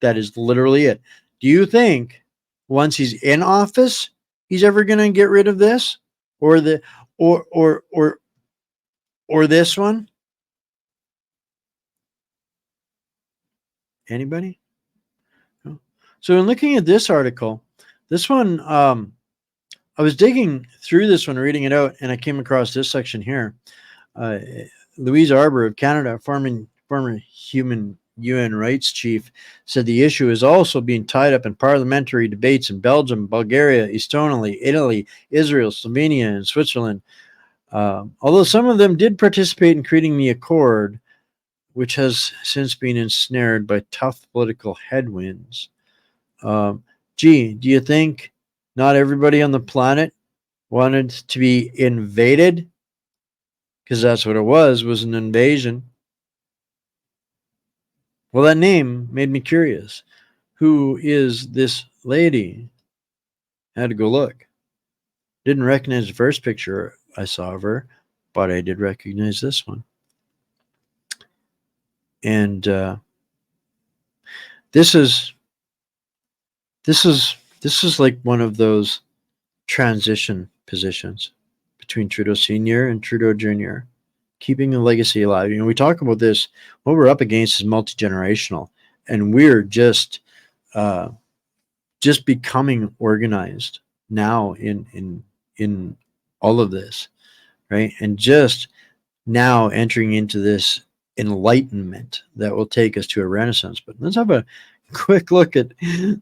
That is literally it. Do you think once he's in office, he's ever going to get rid of this or this one? Anybody? No? So in looking at this article, this one, I was digging through this one, reading it out, and I came across this section here. Louise Arbour of Canada, former human UN rights chief, said the issue is also being tied up in parliamentary debates in Belgium, Bulgaria, Estonia, Italy, Israel, Slovenia, and Switzerland. Although some of them did participate in creating the accord, which has since been ensnared by tough political headwinds. Do you think not everybody on the planet wanted to be invaded? Because that's what it was an invasion. Well, that name made me curious. Who is this lady? I had to go look. Didn't recognize the first picture I saw of her, but I did recognize this one. And this is like one of those transition positions between Trudeau Sr. and Trudeau Jr., keeping the legacy alive. We talk about this. What we're up against is multi-generational, and we're just becoming organized now in all of this, right? And just now entering into this enlightenment that will take us to a renaissance. But let's have a quick look at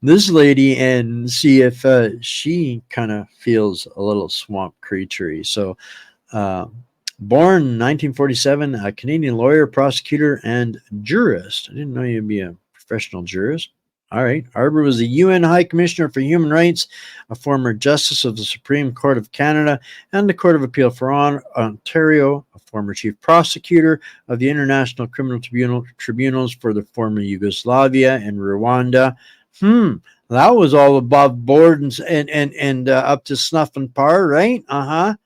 this lady and see if she kind of feels a little swamp creature-y. So born 1947, a Canadian lawyer, prosecutor, and jurist. I didn't know you'd be a professional jurist. All right. Arbour was the UN High Commissioner for Human Rights, a former Justice of the Supreme Court of Canada and the Court of Appeal for Ontario, a former Chief Prosecutor of the International Criminal Tribunals for the former Yugoslavia and Rwanda. That was all above board and up to snuff and par, right? I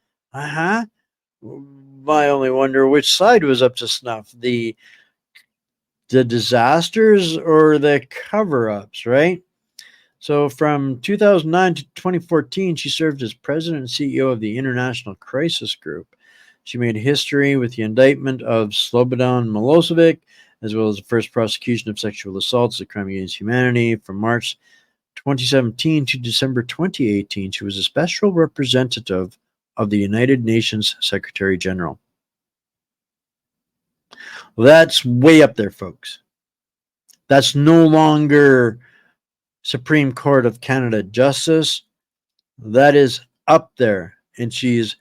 only wonder which side was up to snuff. The disasters or the cover-ups, right? So from 2009 to 2014, she served as president and CEO of the International Crisis Group. She made history with the indictment of Slobodan Milosevic, as well as the first prosecution of sexual assaults, a crime against humanity. From March 2017 to December 2018, she was a special representative of the United Nations Secretary General. Well, that's way up there, folks. That's no longer Supreme Court of Canada Justice. That is up there. And she's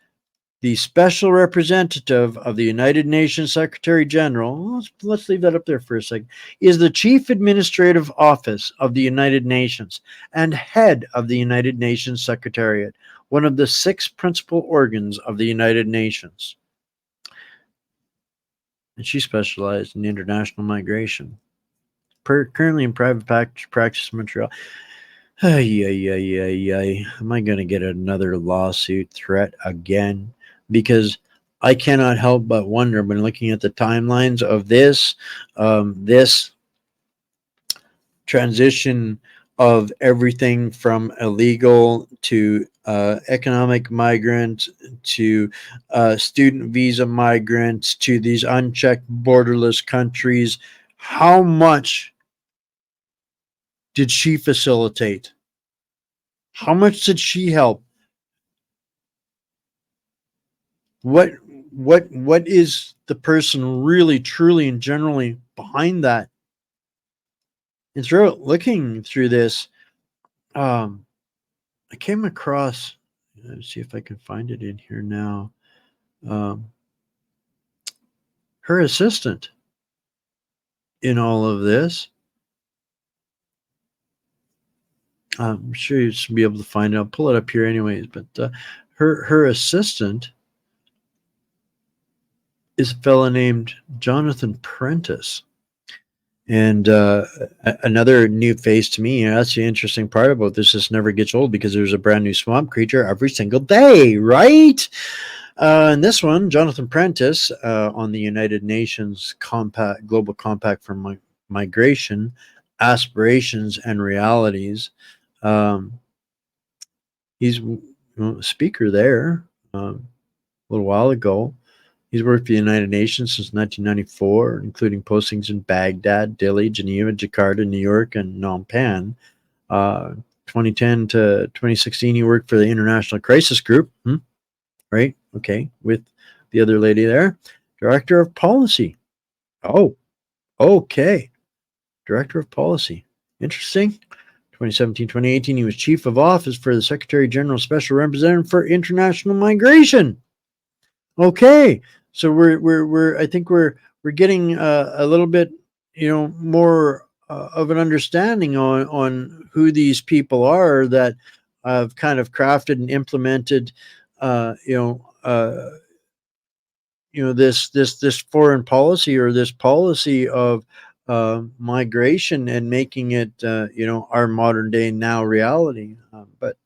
the special representative of the United Nations Secretary General. Let's leave that up there for a second. Is the Chief Administrative Office of the United Nations and head of the United Nations Secretariat, one of the 6 principal organs of the United Nations. And she specialized in international migration. Currently in private practice in Montreal. Am I going to get another lawsuit threat again? Because I cannot help but wonder when looking at the timelines of this transition of everything from illegal to economic migrants to student visa migrants to these unchecked borderless countries. How much did she facilitate? How much did she help? What is the person really, truly, and generally behind that? And throughout looking through this, I came across, let's see if I can find it in here now, her assistant. in all of this. I'm sure you should be able to find it. I'll pull it up here anyways. But her assistant is a fellow named Jonathan Prentice. And another new face to me. That's the interesting part about this. This never gets old because there's a brand new swamp creature every single day, right? And this one, Jonathan Prentice, on the United Nations Global Compact for Migration, Aspirations and Realities. He's a speaker there a little while ago. He's worked for the United Nations since 1994, including postings in Baghdad, Delhi, Geneva, Jakarta, New York, and Phnom Penh. 2010 to 2016, he worked for the International Crisis Group. Right? Okay. With the other lady there. Director of Policy. Oh, okay. Director of Policy. Interesting. 2017, 2018, he was Chief of Office for the Secretary General Special Representative for International Migration. Okay. So I think we're getting a little bit, more of an understanding on who these people are that have kind of crafted and implemented, this foreign policy, or this policy of migration, and making it, our modern day now reality. But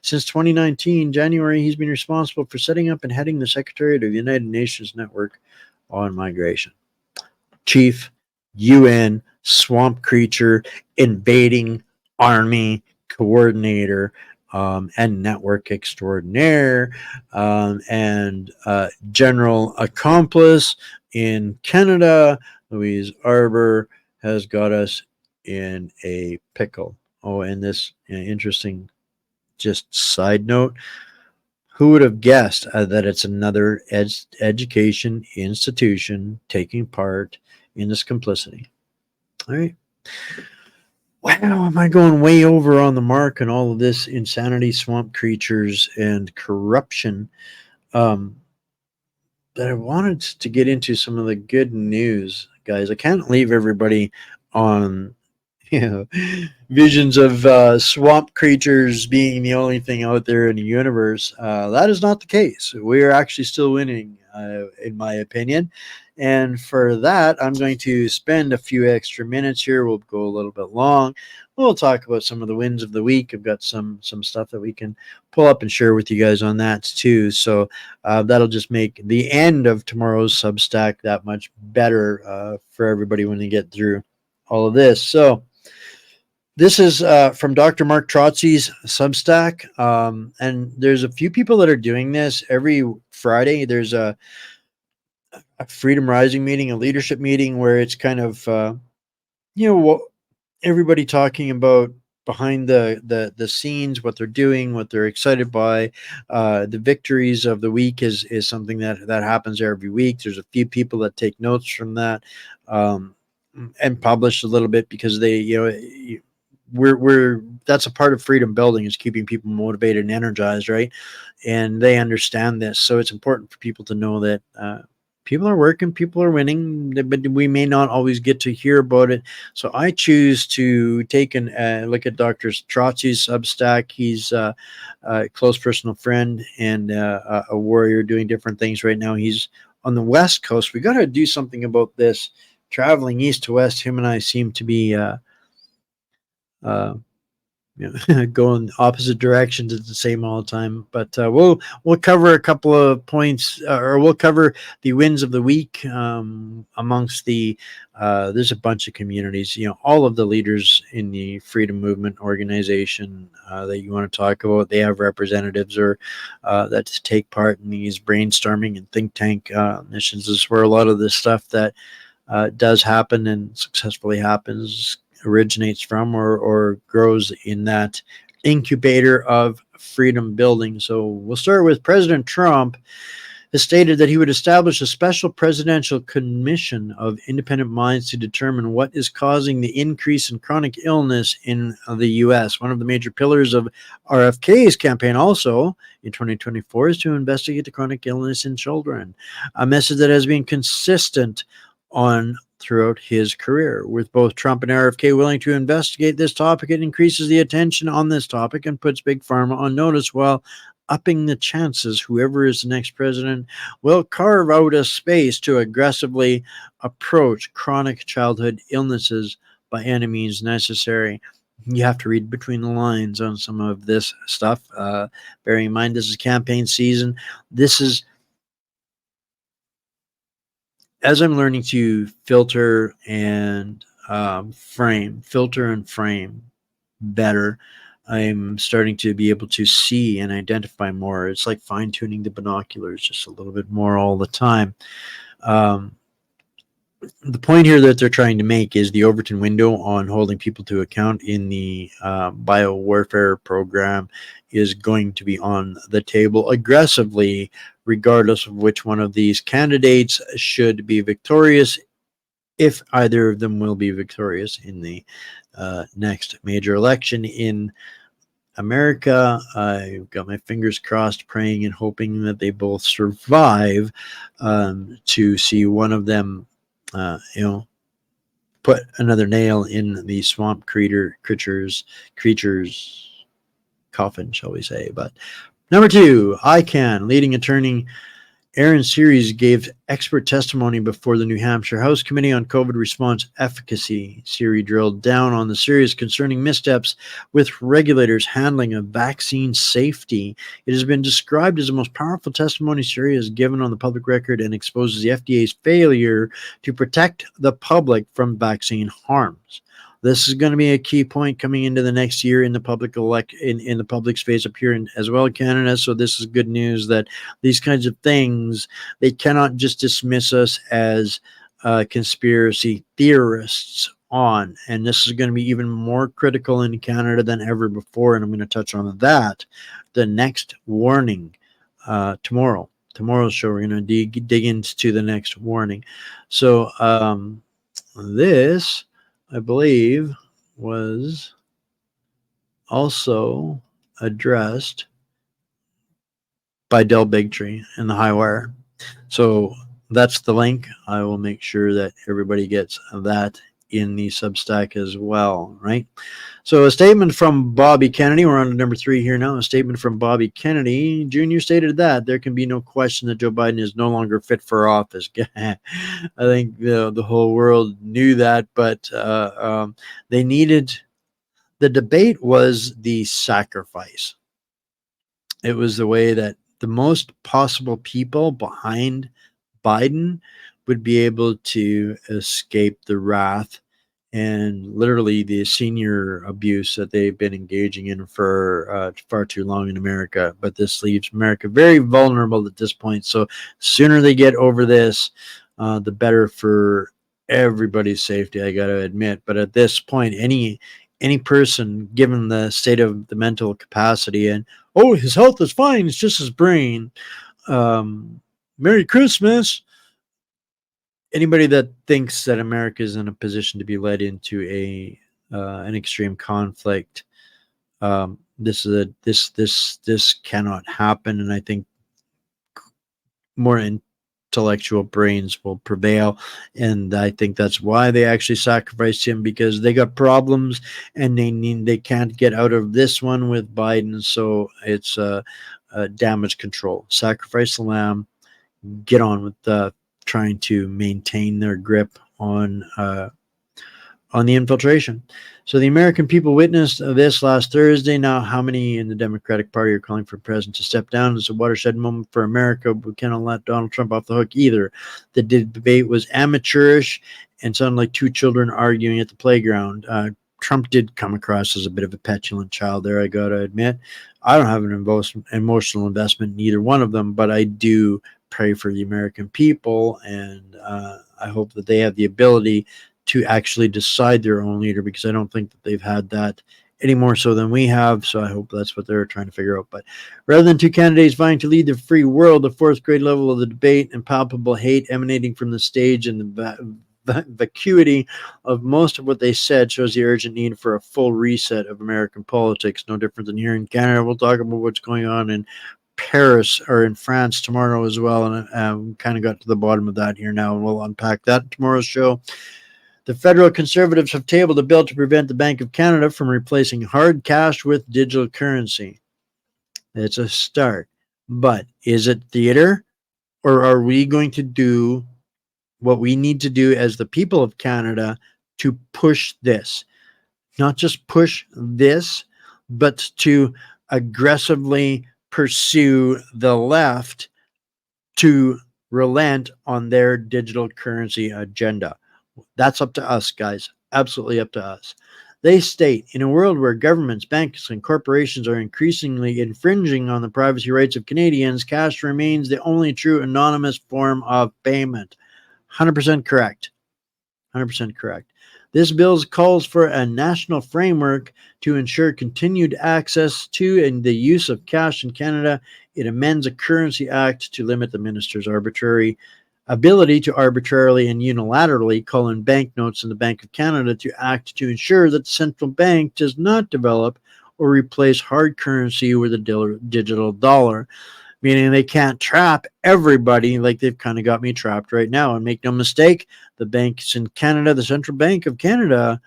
since 2019, January, he's been responsible for setting up and heading the Secretariat of the United Nations Network on Migration. Chief UN swamp creature invading army coordinator, and network extraordinaire, and general accomplice in Canada. Louise Arbour has got us in a pickle. Oh, and this interesting, just side note, who would have guessed that it's another education institution taking part in this complicity? All right. Wow, am I going way over on the mark and all of this insanity, swamp creatures, and corruption? That I wanted to get into some of the good news, guys. I can't leave everybody on, visions of swamp creatures being the only thing out there in the universe. That is not the case. We are actually still winning, in my opinion. And for that, I'm going to spend a few extra minutes here. We'll go a little bit long. We'll talk about some of the wins of the week. I've got some stuff that we can pull up and share with you guys on that too. So that'll just make the end of tomorrow's Substack that much better for everybody when they get through all of this. So this is from Dr. Mark Trozzi's Substack. And there's a few people that are doing this every Friday. There's a Freedom Rising meeting, a leadership meeting, where it's kind of, everybody talking about behind the scenes, what they're doing, what they're excited by. The victories of the week is something that happens every week. There's a few people that take notes from that, and publish a little bit, because they, we're that's a part of freedom building, is keeping people motivated and energized, right? And they understand this. So it's important for people to know that people are working, people are winning, but we may not always get to hear about it. So I choose to take a look at Dr. Trotzi's Substack. He's a close personal friend and a warrior doing different things right now. He's on the West Coast. We got to do something about this. Traveling east to west, him and I seem to be going opposite directions at the same all the time. But we'll cover a couple of points, or we'll cover the wins of the week amongst the there's a bunch of communities, all of the leaders in the freedom movement organization that you want to talk about. They have representatives or that take part in these brainstorming and think tank missions. This is where a lot of this stuff that does happen and successfully happens originates from, or grows in that incubator of freedom building. So we'll start with President Trump has stated that he would establish a special presidential commission of independent minds to determine what is causing the increase in chronic illness in the U.S. One of the major pillars of RFK's campaign also in 2024 is to investigate the chronic illness in children, a message that has been consistent on throughout his career. With both Trump and RFK willing to investigate this topic, it increases the attention on this topic and puts Big Pharma on notice while upping the chances whoever is the next president will carve out a space to aggressively approach chronic childhood illnesses by any means necessary. You have to read between the lines on some of this stuff. Bearing in mind, this is campaign season. This is, as I'm learning to filter and frame better, I'm starting to be able to see and identify more. It's like fine-tuning the binoculars just a little bit more all the time. The point here that they're trying to make is the Overton window on holding people to account in the biowarfare program is going to be on the table aggressively, regardless of which one of these candidates should be victorious, if either of them will be victorious in the next major election in America. I've got my fingers crossed, praying and hoping that they both survive to see one of them put another nail in the swamp creature's coffin, shall we say. But number 2, ICANN leading attorney Aaron Series gave expert testimony before the New Hampshire House Committee on COVID Response Efficacy. Series drilled down on the serious concerning missteps with regulators handling of vaccine safety. It has been described as the most powerful testimony Series has given on the public record and exposes the FDA's failure to protect the public from vaccine harms. This is going to be a key point coming into the next year in the public in the public space up here as well in Canada. So this is good news that these kinds of things, they cannot just dismiss us as conspiracy theorists on. And this is going to be even more critical in Canada than ever before. And I'm going to touch on that. The next warning tomorrow's show, we're going to dig into the next warning. So this, I believe, was also addressed by Del Bigtree in the High Wire. So that's the link. I will make sure that everybody gets that in the Substack as well, right? So a statement from Bobby Kennedy. We're on to number 3 here now. A statement from Bobby Kennedy Jr. stated that there can be no question that Joe Biden is no longer fit for office. I think the whole world knew that, but they needed, the debate was the sacrifice. It was the way that the most possible people behind Biden would be able to escape the wrath and literally the senior abuse that they've been engaging in for far too long in America. But this leaves America very vulnerable at this point. So sooner they get over this, the better for everybody's safety, I got to admit. But at this point, any person, given the state of the mental capacity and, oh, his health is fine, it's just his brain, Merry Christmas. Anybody that thinks that America is in a position to be led into an extreme conflict, this cannot happen. And I think more intellectual brains will prevail, and I think that's why they actually sacrificed him, because they got problems and they can't get out of this one with Biden. So it's damage control. Sacrifice the lamb. Get on with trying to maintain their grip on the infiltration. So the American people witnessed this last Thursday. Now, how many in the Democratic Party are calling for the president to step down? It's a watershed moment for America. We cannot let Donald Trump off the hook either. The debate was amateurish and sounded like two children arguing at the playground. Trump did come across as a bit of a petulant child there, I got to admit. I don't have an emotional investment in either one of them, but I do pray for the American people, and I hope that they have the ability to actually decide their own leader, because I don't think that they've had that any more so than we have. So I hope that's what they're trying to figure out. But rather than two candidates vying to lead the free world, the fourth grade level of the debate and palpable hate emanating from the stage and the vacuity of most of what they said shows the urgent need for a full reset of American politics. No different than here in Canada. We'll talk about what's going on in Paris or in France tomorrow as well, and we kind of got to the bottom of that here now, and we'll unpack that in tomorrow's show. The federal Conservatives have tabled a bill to prevent the Bank of Canada from replacing hard cash with digital currency. It's a start, but is it theater, or are we going to do what we need to do as the people of Canada to push this? Not just push this, but to aggressively pursue the left to relent on their digital currency agenda. That's up to us, guys. Absolutely up to us. They state, in a world where governments, banks, and corporations are increasingly infringing on the privacy rights of Canadians, cash remains the only true anonymous form of payment. 100% correct. 100% correct. This bill calls for a national framework to ensure continued access to and the use of cash in Canada. It amends a Currency Act to limit the minister's arbitrary ability to arbitrarily and unilaterally call in banknotes in the Bank of Canada to act to ensure that the central bank does not develop or replace hard currency with a digital dollar, meaning they can't trap everybody like they've kind of got me trapped right now. And make no mistake, the banks in Canada, the Central Bank of Canada,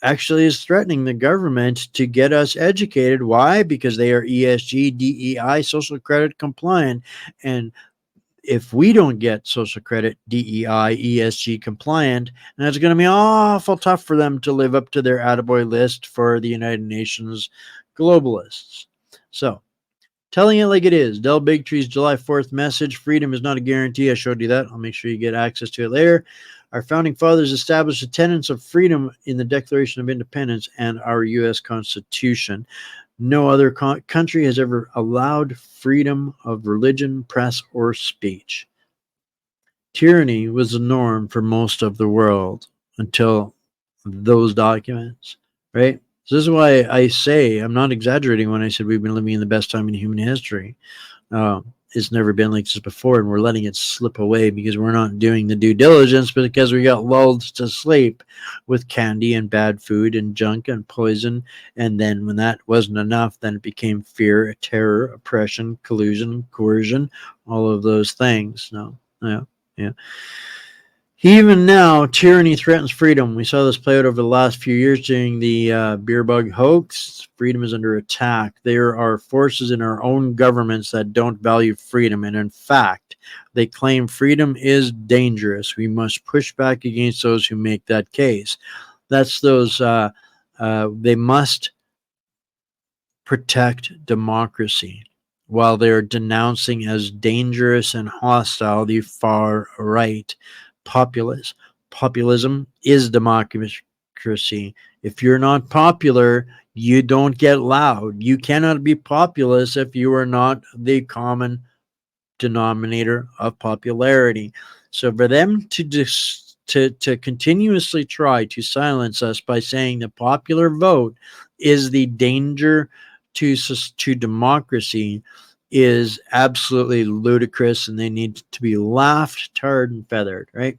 actually is threatening the government to get us educated. Why? Because they are ESG, DEI, social credit compliant. And if we don't get social credit, DEI, ESG compliant, and it's going to be awful tough for them to live up to their attaboy list for the United Nations globalists. So, telling it like it is. Del Bigtree's July 4th message, freedom is not a guarantee. I showed you that. I'll make sure you get access to it later. Our founding fathers established the tenets of freedom in the Declaration of Independence and our U.S. Constitution. No other country has ever allowed freedom of religion, press, or speech. Tyranny was the norm for most of the world until those documents, right? So this is why I say, I'm not exaggerating when I said we've been living in the best time in human history. It's never been like this before, and we're letting it slip away because we're not doing the due diligence, but because we got lulled to sleep with candy and bad food and junk and poison. And then when that wasn't enough, then it became fear, terror, oppression, collusion, coercion, all of those things. No, yeah. Even now, tyranny threatens freedom. We saw this play out over the last few years during the beer bug hoax. Freedom is under attack. There are forces in our own governments that don't value freedom. And in fact, they claim freedom is dangerous. We must push back against those who make that case. That's those, they must protect democracy while they're denouncing as dangerous and hostile the far right. Populism is democracy. If you're not popular, you don't get loud. You cannot be populist if you are not the common denominator of popularity. So for them to continuously try to silence us by saying the popular vote is the danger to democracy is absolutely ludicrous, and they need to be laughed, tarred, and feathered, right?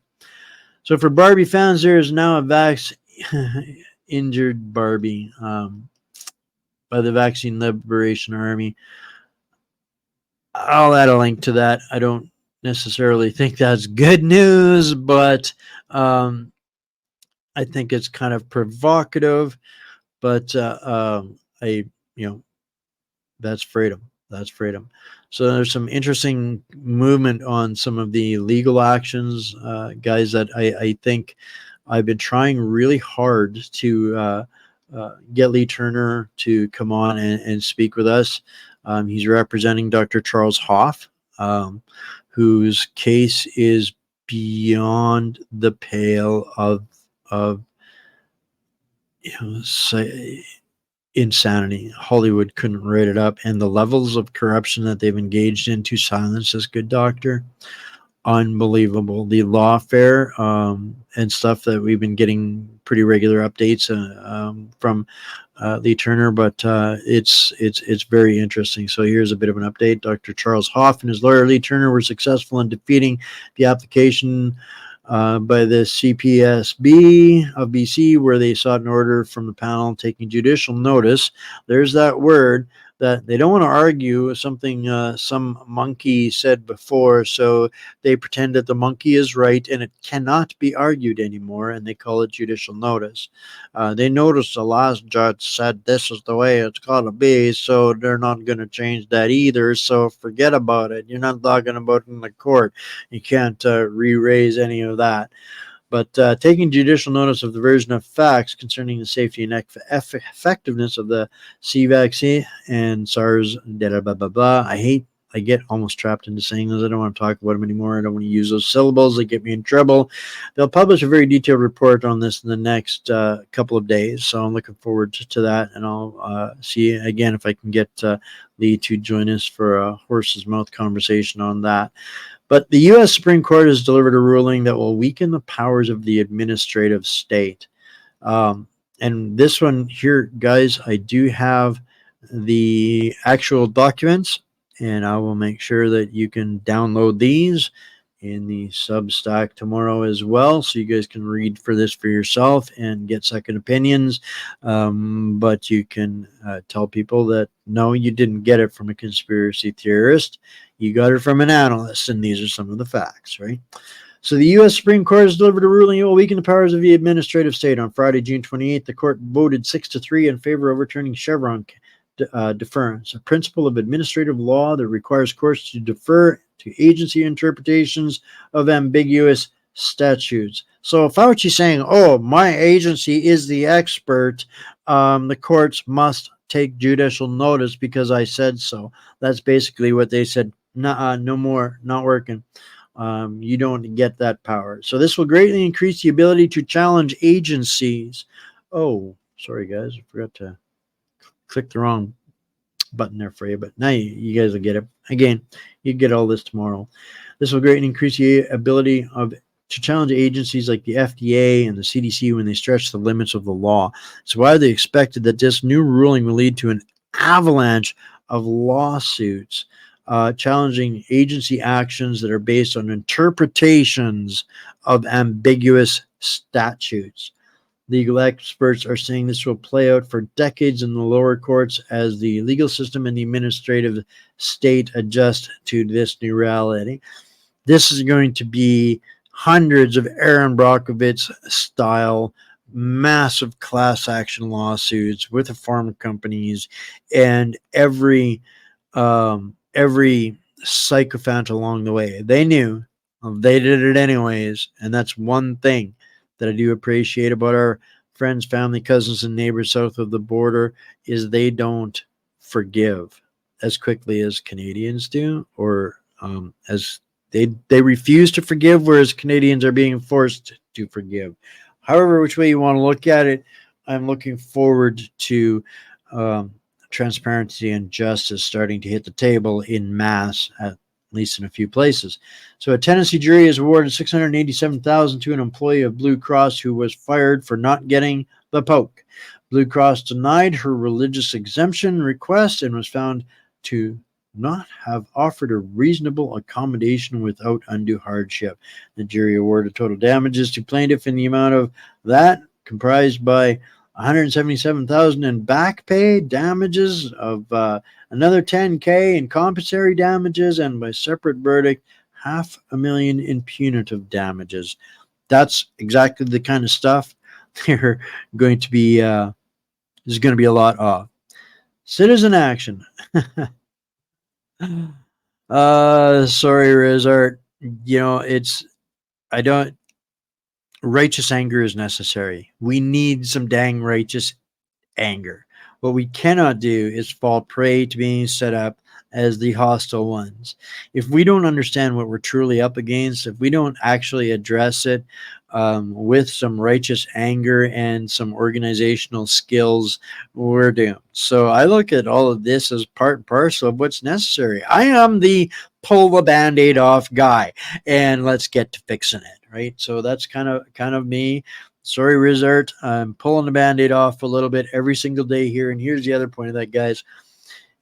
So for Barbie fans, there is now a injured Barbie by the Vaccine Liberation Army. I'll add a link to that. I don't necessarily think that's good news, but I think it's kind of provocative. But that's freedom. That's freedom. So there's some interesting movement on some of the legal actions, guys, that I think I've been trying really hard to get Lee Turner to come on and speak with us. He's representing Dr. Charles Hoff, whose case is beyond the pale of insanity. Hollywood couldn't write it up, and the levels of corruption that they've engaged in to silence this good doctor, unbelievable. The lawfare and stuff that we've been getting pretty regular updates from Lee Turner, but it's very interesting. So here's a bit of an update. Dr. Charles Hoff and his lawyer Lee Turner were successful in defeating the application by the CPSB of BC, where they sought an order from the panel taking judicial notice. There's that word that they don't want to argue something some monkey said before, so they pretend that the monkey is right and it cannot be argued anymore, and they call it judicial notice. They noticed the last judge said this is the way it's got to be, so they're not going to change that either, so forget about it. You're not talking about it in the court. You can't re-raise any of that. But taking judicial notice of the version of facts concerning the safety and effectiveness of the C vaccine and SARS, blah, blah, blah, blah. I get almost trapped into saying those. I don't want to talk about them anymore. I don't want to use those syllables. They get me in trouble. They'll publish a very detailed report on this in the next couple of days. So I'm looking forward to that. And I'll see again if I can get Lee to join us for a horse's mouth conversation on that. But the U.S. Supreme Court has delivered a ruling that will weaken the powers of the administrative state. And this one here, guys, I do have the actual documents, and I will make sure that you can download these in the Substack tomorrow as well, so you guys can read for this for yourself and get second opinions. But you can tell people that, no, you didn't get it from a conspiracy theorist. You got it from an analyst, and these are some of the facts, right? So the U.S. Supreme Court has delivered a ruling that will weaken the powers of the administrative state. On Friday, June 28th, the court voted 6-3 in favor of overturning Chevron deference, a principle of administrative law that requires courts to defer to agency interpretations of ambiguous statutes. So Fauci's saying, oh, my agency is the expert, the courts must take judicial notice because I said so. That's basically what they said. No more, not working. You don't get that power. So this will greatly increase the ability to challenge agencies. Oh, sorry, guys. I forgot to click the wrong button there for you, but now you guys will get it. Again, you get all this tomorrow. This will greatly increase the ability to challenge agencies like the FDA and the CDC when they stretch the limits of the law. It's widely expected that this new ruling will lead to an avalanche of lawsuits challenging agency actions that are based on interpretations of ambiguous statutes. Legal experts are saying this will play out for decades in the lower courts as the legal system and the administrative state adjust to this new reality. This is going to be hundreds of Aaron Brockovich style massive class action lawsuits with the pharma companies and every sycophant along the way. They knew, they did it anyways, and that's one thing that I do appreciate about our friends, family, cousins, and neighbors south of the border is they don't forgive as quickly as Canadians do, or as they refuse to forgive, whereas Canadians are being forced to forgive. However, which way you want to look at it, I'm looking forward to transparency and justice starting to hit the table in mass, at least in a few places. So a Tennessee jury has awarded $687,000 to an employee of Blue Cross who was fired for not getting the poke. Blue Cross denied her religious exemption request and was found to not have offered a reasonable accommodation without undue hardship. The jury awarded total damages to plaintiff in the amount of that, comprised by $177,000 in back pay damages, of another $10,000 in compensatory damages, and by separate verdict, $500,000 in punitive damages. That's exactly the kind of stuff they're going to be. There's going to be a lot of citizen action. Sorry, Rizart. You know, righteous anger is necessary. We need some dang righteous anger. What we cannot do is fall prey to being set up as the hostile ones. If we don't understand what we're truly up against, if we don't actually address it with some righteous anger and some organizational skills, we're doomed. So I look at all of this as part and parcel of what's necessary. I am the pull the Band-Aid off guy, and let's get to fixing it, right? So that's kind of me. Sorry, Rizart. I'm pulling the Band-Aid off a little bit every single day here. And here's the other point of that, guys.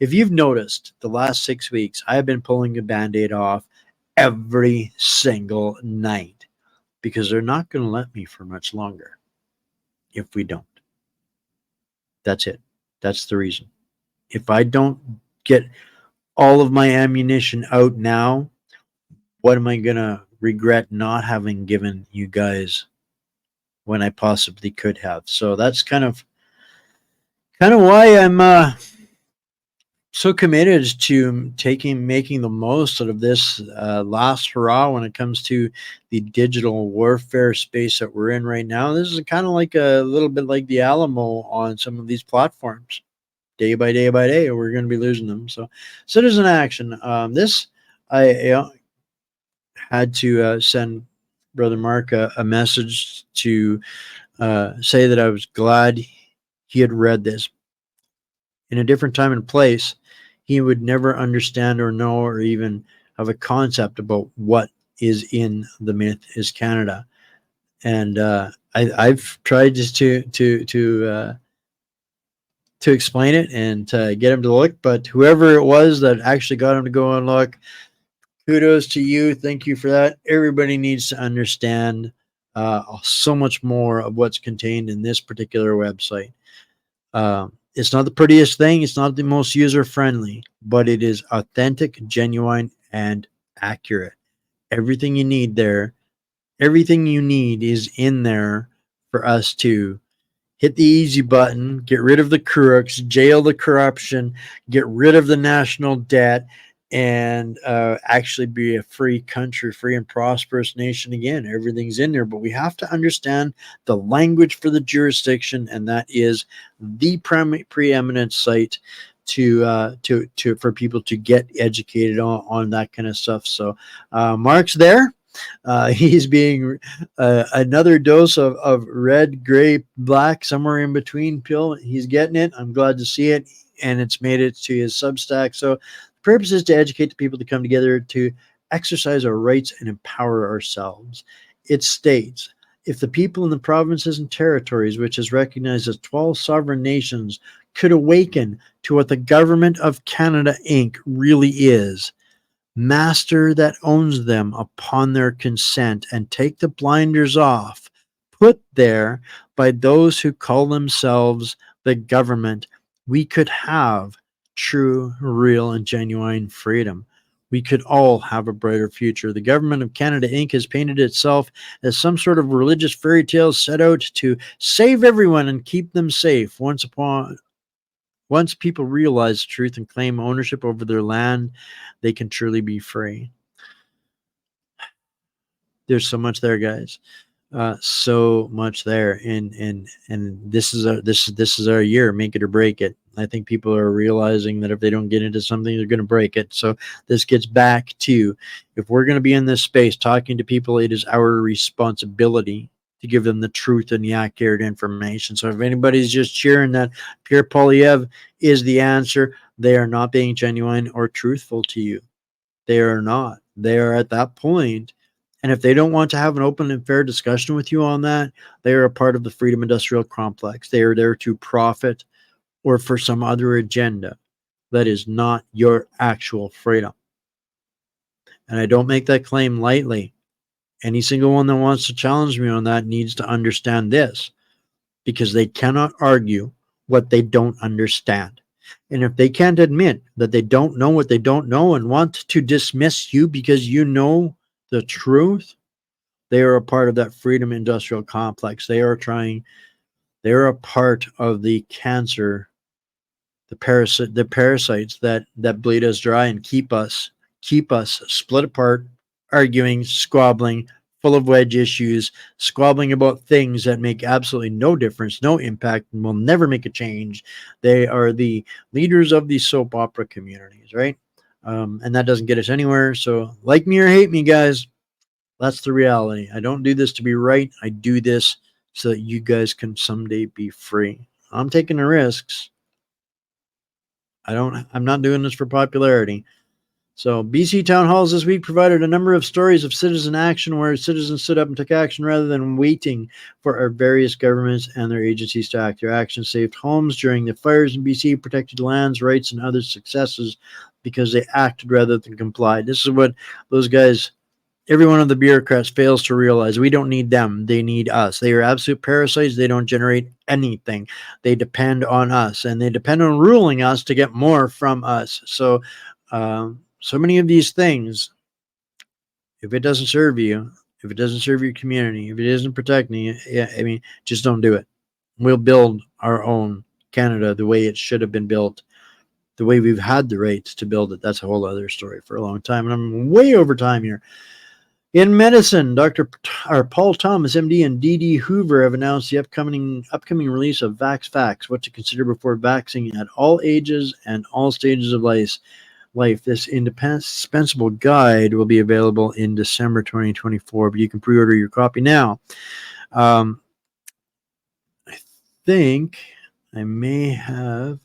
If you've noticed the last 6 weeks, I have been pulling the Band-Aid off every single night because they're not going to let me for much longer if we don't. That's it. That's the reason. If I don't get all of my ammunition out now, what am I going to regret not having given you guys when I possibly could have? So that's kind of why I'm so committed to making the most out of this last hurrah when it comes to the digital warfare space that we're in right now. This is kind of like a little bit like the Alamo on some of these platforms. Day by day by day, we're going to be losing them. So, citizen action. This I had to send Brother Mark a message to say that I was glad he had read this. In a different time and place, he would never understand or know or even have a concept about what is in the myth is Canada. And I've tried just to explain it and to get him to look, but whoever it was that actually got him to go and look, kudos to you. Thank you for that. Everybody needs to understand so much more of what's contained in this particular website. It's not the prettiest thing. It's not the most user-friendly, but it is authentic, genuine, and accurate. Everything you need there, everything you need is in there for us to hit the easy button, get rid of the crooks, jail the corruption, get rid of the national debt, and actually be a free country, free and prosperous nation again. Everything's in there, but we have to understand the language for the jurisdiction, and that is the preeminent site to for people to get educated on that kind of stuff. So Mark's there. He's being another dose of red, gray, black, somewhere in between pill. He's getting it. I'm glad to see it, and it's made it to his Substack. So the purpose is to educate the people to come together to exercise our rights and empower ourselves. It states, if the people in the provinces and territories, which is recognized as 12 sovereign nations, could awaken to what the government of Canada Inc. really is, master that owns them upon their consent, and take the blinders off, put there by those who call themselves the government, we could have true, real, and genuine freedom. We could all have a brighter future. The government of Canada Inc. has painted itself as some sort of religious fairy tale set out to save everyone and keep them safe. Once people realize the truth and claim ownership over their land, they can truly be free. There's so much there, guys. So much there, and this is our year. Make it or break it. I think people are realizing that if they don't get into something, they're going to break it. So this gets back to, if we're going to be in this space talking to people, it is our responsibility to give them the truth and the accurate information. So if anybody's just cheering that Pierre Poilievre is the answer, they are not being genuine or truthful to you. They are not. They are at that point. And if they don't want to have an open and fair discussion with you on that, they are a part of the Freedom Industrial Complex. They are there to profit or for some other agenda that is not your actual freedom. And I don't make that claim lightly. Any single one that wants to challenge me on that needs to understand this, because they cannot argue what they don't understand. And if they can't admit that they don't know what they don't know and want to dismiss you because you know the truth, they are a part of that Freedom Industrial Complex. They are a part of the cancer, the parasites that bleed us dry and keep us split apart, arguing, squabbling, full of wedge issues, squabbling about things that make absolutely no difference, no impact, and will never make a change. They are the leaders of the soap opera communities, right? And that doesn't get us anywhere. So like me or hate me, guys, that's the reality. I don't do this to be right. I do this so that you guys can someday be free. I'm taking the risks. I'm not doing this for popularity. So BC Town Halls this week provided a number of stories of citizen action where citizens stood up and took action rather than waiting for our various governments and their agencies to act. Their action saved homes during the fires in BC, protected lands, rights, and other successes because they acted rather than complied. This is what those guys every one of the bureaucrats fails to realize we don't need them. They need us. They are absolute parasites. They don't generate anything. They depend on us, and they depend on ruling us to get more from us. So, so many of these things, if it doesn't serve you, if it doesn't serve your community, if it isn't protecting you, yeah, I mean, just don't do it. We'll build our own Canada the way it should have been built, the way we've had the rights to build it. That's a whole other story for a long time. And I'm way over time here. In medicine, Paul Thomas, MD, and D.D. Hoover have announced the upcoming release of Vax Facts, what to consider before vaccinating at all ages and all stages of life. This indispensable guide will be available in December 2024, but you can pre-order your copy now. I think I may have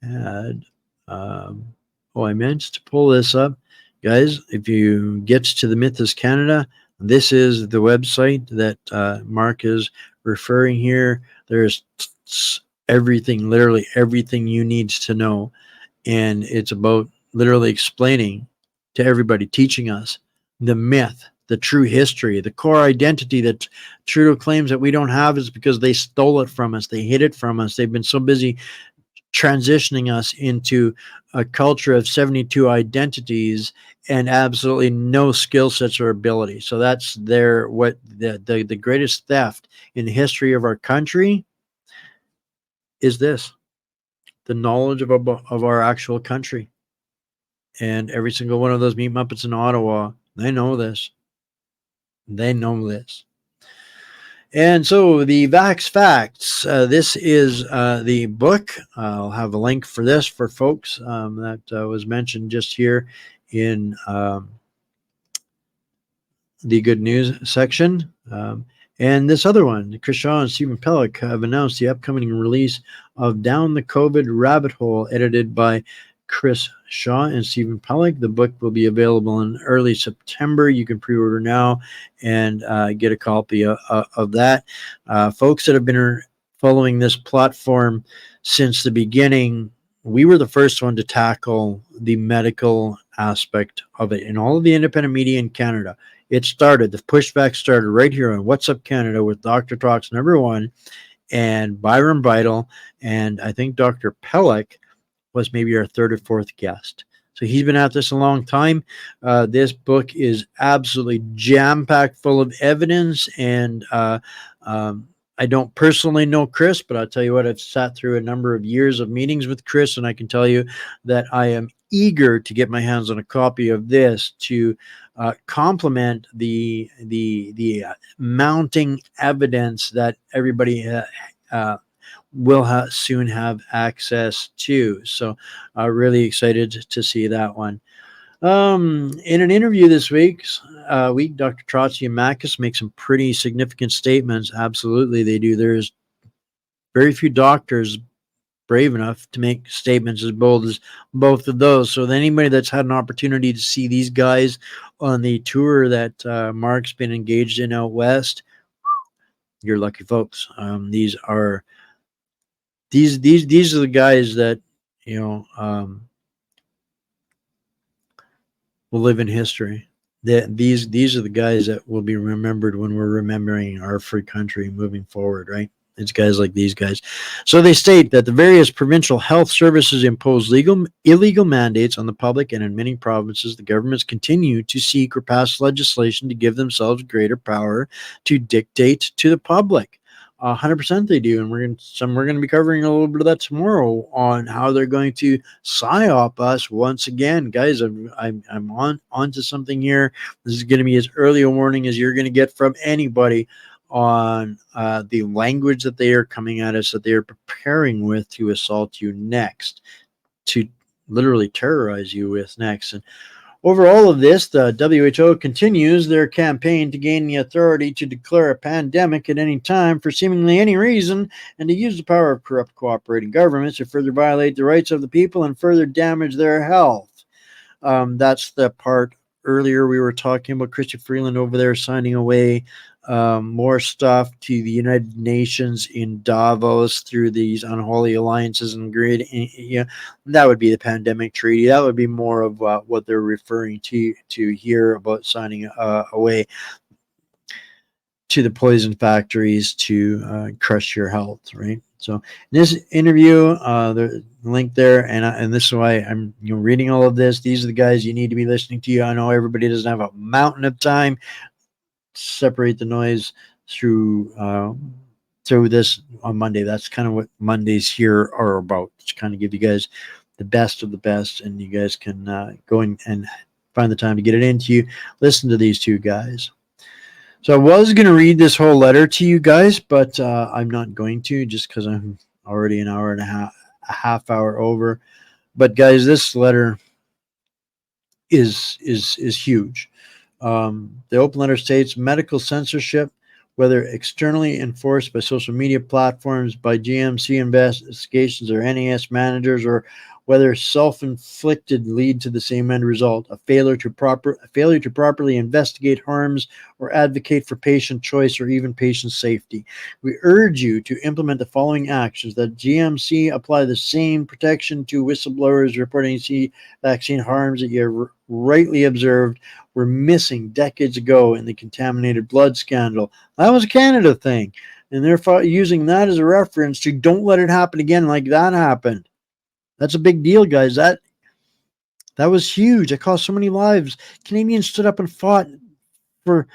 I meant to pull this up. Guys, if you get to the Mythos Canada, this is the website that Mark is referring here. There's everything, literally everything you need to know. And it's about literally explaining to everybody, teaching us the myth, the true history, the core identity that Trudeau claims that we don't have is because they stole it from us. They hid it from us. They've been so busy transitioning us into a culture of 72 identities and absolutely no skill sets or ability. So that's the greatest theft in the history of our country is this, the knowledge of our actual country. And every single one of those meat muppets in Ottawa, they know this. They know this. And so the Vax Facts, this is the book. I'll have a link for this for folks that was mentioned just here in the good news section. And this other one, Chrystia and Stephen Pellick have announced the upcoming release of Down the COVID Rabbit Hole, edited by Chris Shaw and Stephen Pellick. The book will be available in early September. You can pre-order now and get a copy of that. Folks that have been following this platform since the beginning, we were the first one to tackle the medical aspect of it in all of the independent media in Canada. It started, the pushback started right here on What's Up Canada with Dr. Talks #1 and Byron Vital, and I think Dr. Pellick was maybe our third or fourth guest. So he's been at this a long time. This book is absolutely jam-packed full of evidence. And I don't personally know Chris, but I'll tell you what, I've sat through a number of years of meetings with Chris, and I can tell you that I am eager to get my hands on a copy of this to complement the mounting evidence that everybody will soon have access to. So really excited to see that one. In an interview this week, Dr. Trozzi and Makis make some pretty significant statements. Absolutely, they do. There's very few doctors brave enough to make statements as bold as both of those. So anybody that's had an opportunity to see these guys on the tour that Mark's been engaged in out west, you're lucky folks. These are the guys that, you know, will live in history. These are the guys that will be remembered when we're remembering our free country moving forward, right? It's guys like these guys. So they state that the various provincial health services impose illegal mandates on the public, and in many provinces, the governments continue to seek or pass legislation to give themselves greater power to dictate to the public. 100% they do, and we're going to be covering a little bit of that tomorrow on how they're going to psyop us once again, guys. I'm on to something here. This is going to be as early a warning as you're going to get from anybody on the language that they are coming at us, that they are preparing with to assault you next, to literally terrorize you with next. And over all of this, the WHO continues their campaign to gain the authority to declare a pandemic at any time for seemingly any reason, and to use the power of corrupt cooperating governments to further violate the rights of the people and further damage their health. That's the part earlier we were talking about Chrystia Freeland over there signing away more stuff to the United Nations in Davos through these unholy alliances and grid. That would be the pandemic treaty. That would be more of what they're referring to here about signing away to the poison factories to crush your health, right? So in this interview, the link there, and this is why I'm reading all of this. These are the guys you need to be listening to. I know everybody doesn't have a mountain of time. Separate the noise through this on Monday. That's kind of what Mondays here are about. To kind of give you guys the best of the best, and you guys can go in and find the time to get it into you. Listen to these two guys. So I was going to read this whole letter to you guys, but I'm not going to, just because I'm already an hour and a half hour over. But guys, this letter is huge. The open letter states medical censorship, whether externally enforced by social media platforms, by GMC investigations or NAS managers, or whether self-inflicted, lead to the same end result: a failure to properly investigate harms or advocate for patient choice or even patient safety. We urge you to implement the following actions: that GMC apply the same protection to whistleblowers reporting vaccine harms that you have rightly observed were missing decades ago in the contaminated blood scandal. That was a Canada thing, and they're using that as a reference to don't let it happen again like that happened. That's a big deal, guys. That was huge. It cost so many lives. Canadians stood up and fought for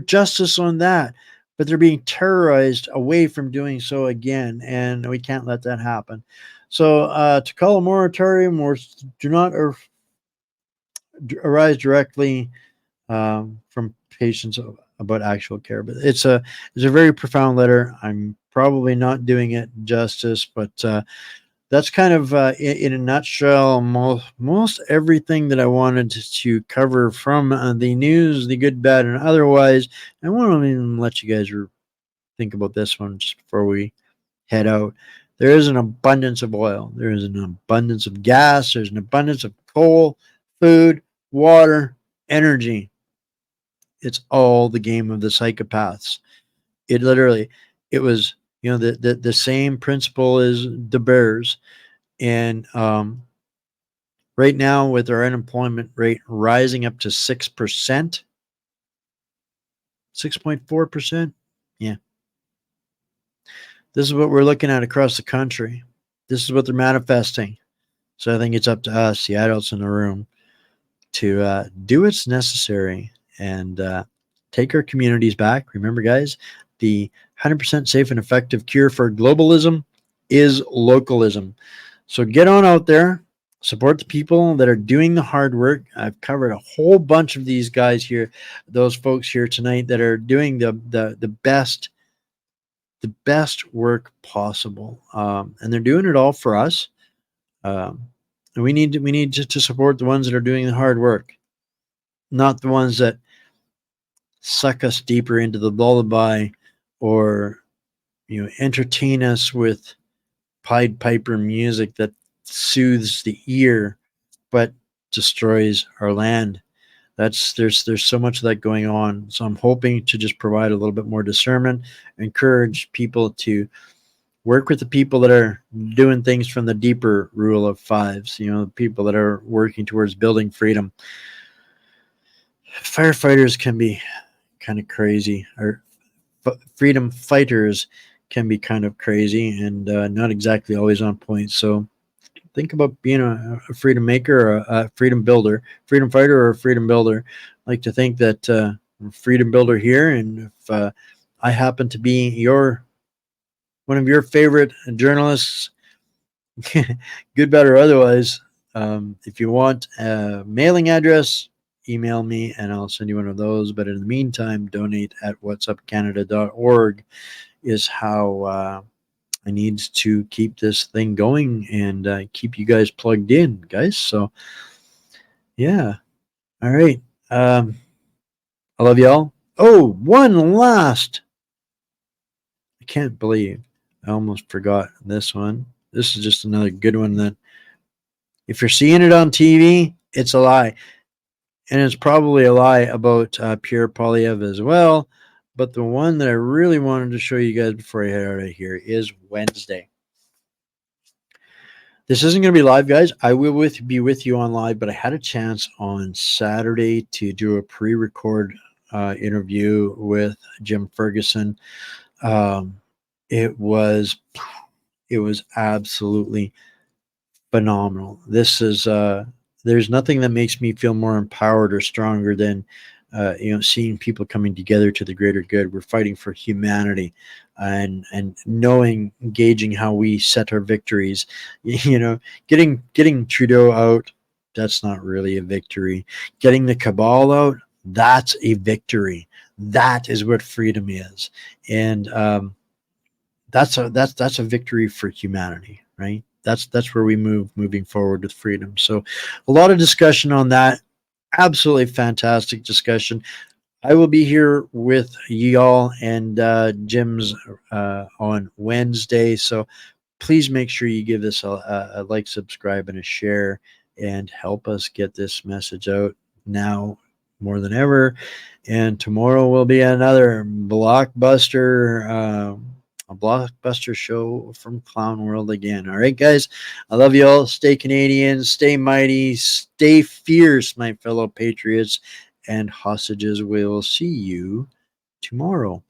justice on that, but they're being terrorized away from doing so again, and we can't let that happen. So to call a moratorium or do not arise directly from patients about actual care, but it's a very profound letter. I'm probably not doing it justice, but that's kind of in a nutshell most everything that I wanted to cover from the news, the good, bad, and otherwise. I want to even let you guys think about this one just before we head out. There is an abundance of oil. There is an abundance of gas. There's an abundance of coal, food, water, energy. It's all the game of the psychopaths. It was, the same principle as the bears. And right now, with our unemployment rate rising up to 6%, 6.4%, yeah. This is what we're looking at across the country. This is what they're manifesting. So I think it's up to us, the adults in the room, to do what's necessary and take our communities back. Remember, guys, the 100% safe and effective cure for globalism is localism. So get on out there, support the people that are doing the hard work. I've covered a whole bunch of these guys here, those folks here tonight that are doing the best work possible, and they're doing it all for us. And we need to support the ones that are doing the hard work, not the ones that suck us deeper into the lullaby or entertain us with Pied Piper music that soothes the ear but destroys our land. There's so much of that going on. So I'm hoping to just provide a little bit more discernment, encourage people to work with the people that are doing things from the deeper rule of fives, the people that are working towards building freedom. Firefighters can be kind of crazy, or freedom fighters can be kind of crazy and not exactly always on point. So think about being a freedom maker or a freedom builder, freedom fighter or a freedom builder. I like to think that I'm a freedom builder here, and if I happen to be one of your favorite journalists, good, bad, or otherwise, if you want a mailing address, email me and I'll send you one of those. But in the meantime, donate at whatsupcanada.org is how I need to keep this thing going and keep you guys plugged in, guys. So, yeah. All right. I love y'all. Oh, one last. I can't believe I almost forgot this one. This is just another good one that if you're seeing it on TV, it's a lie. And it's probably a lie about Pierre Poilievre as well. But the one that I really wanted to show you guys before I head out of here is Wednesday. This isn't going to be live, guys. I will be with you on live, but I had a chance on Saturday to do a pre-record interview with Jim Ferguson. It was absolutely phenomenal. This is there's nothing that makes me feel more empowered or stronger than seeing people coming together to the greater good. We're fighting for humanity, and knowing, gauging how we set our victories. Getting Trudeau out, that's not really a victory. Getting the cabal out, that's a victory. That is what freedom is, and that's a victory for humanity, right? That's where we moving forward with freedom. So a lot of discussion on that. Absolutely fantastic discussion. I will be here with y'all and Jim's on Wednesday. So please make sure you give this a like, subscribe, and a share, and help us get this message out now more than ever. And tomorrow will be another blockbuster a blockbuster show from Clown World again. All right, guys, I love you all. Stay Canadian, stay mighty, stay fierce, my fellow patriots and hostages. We'll see you tomorrow.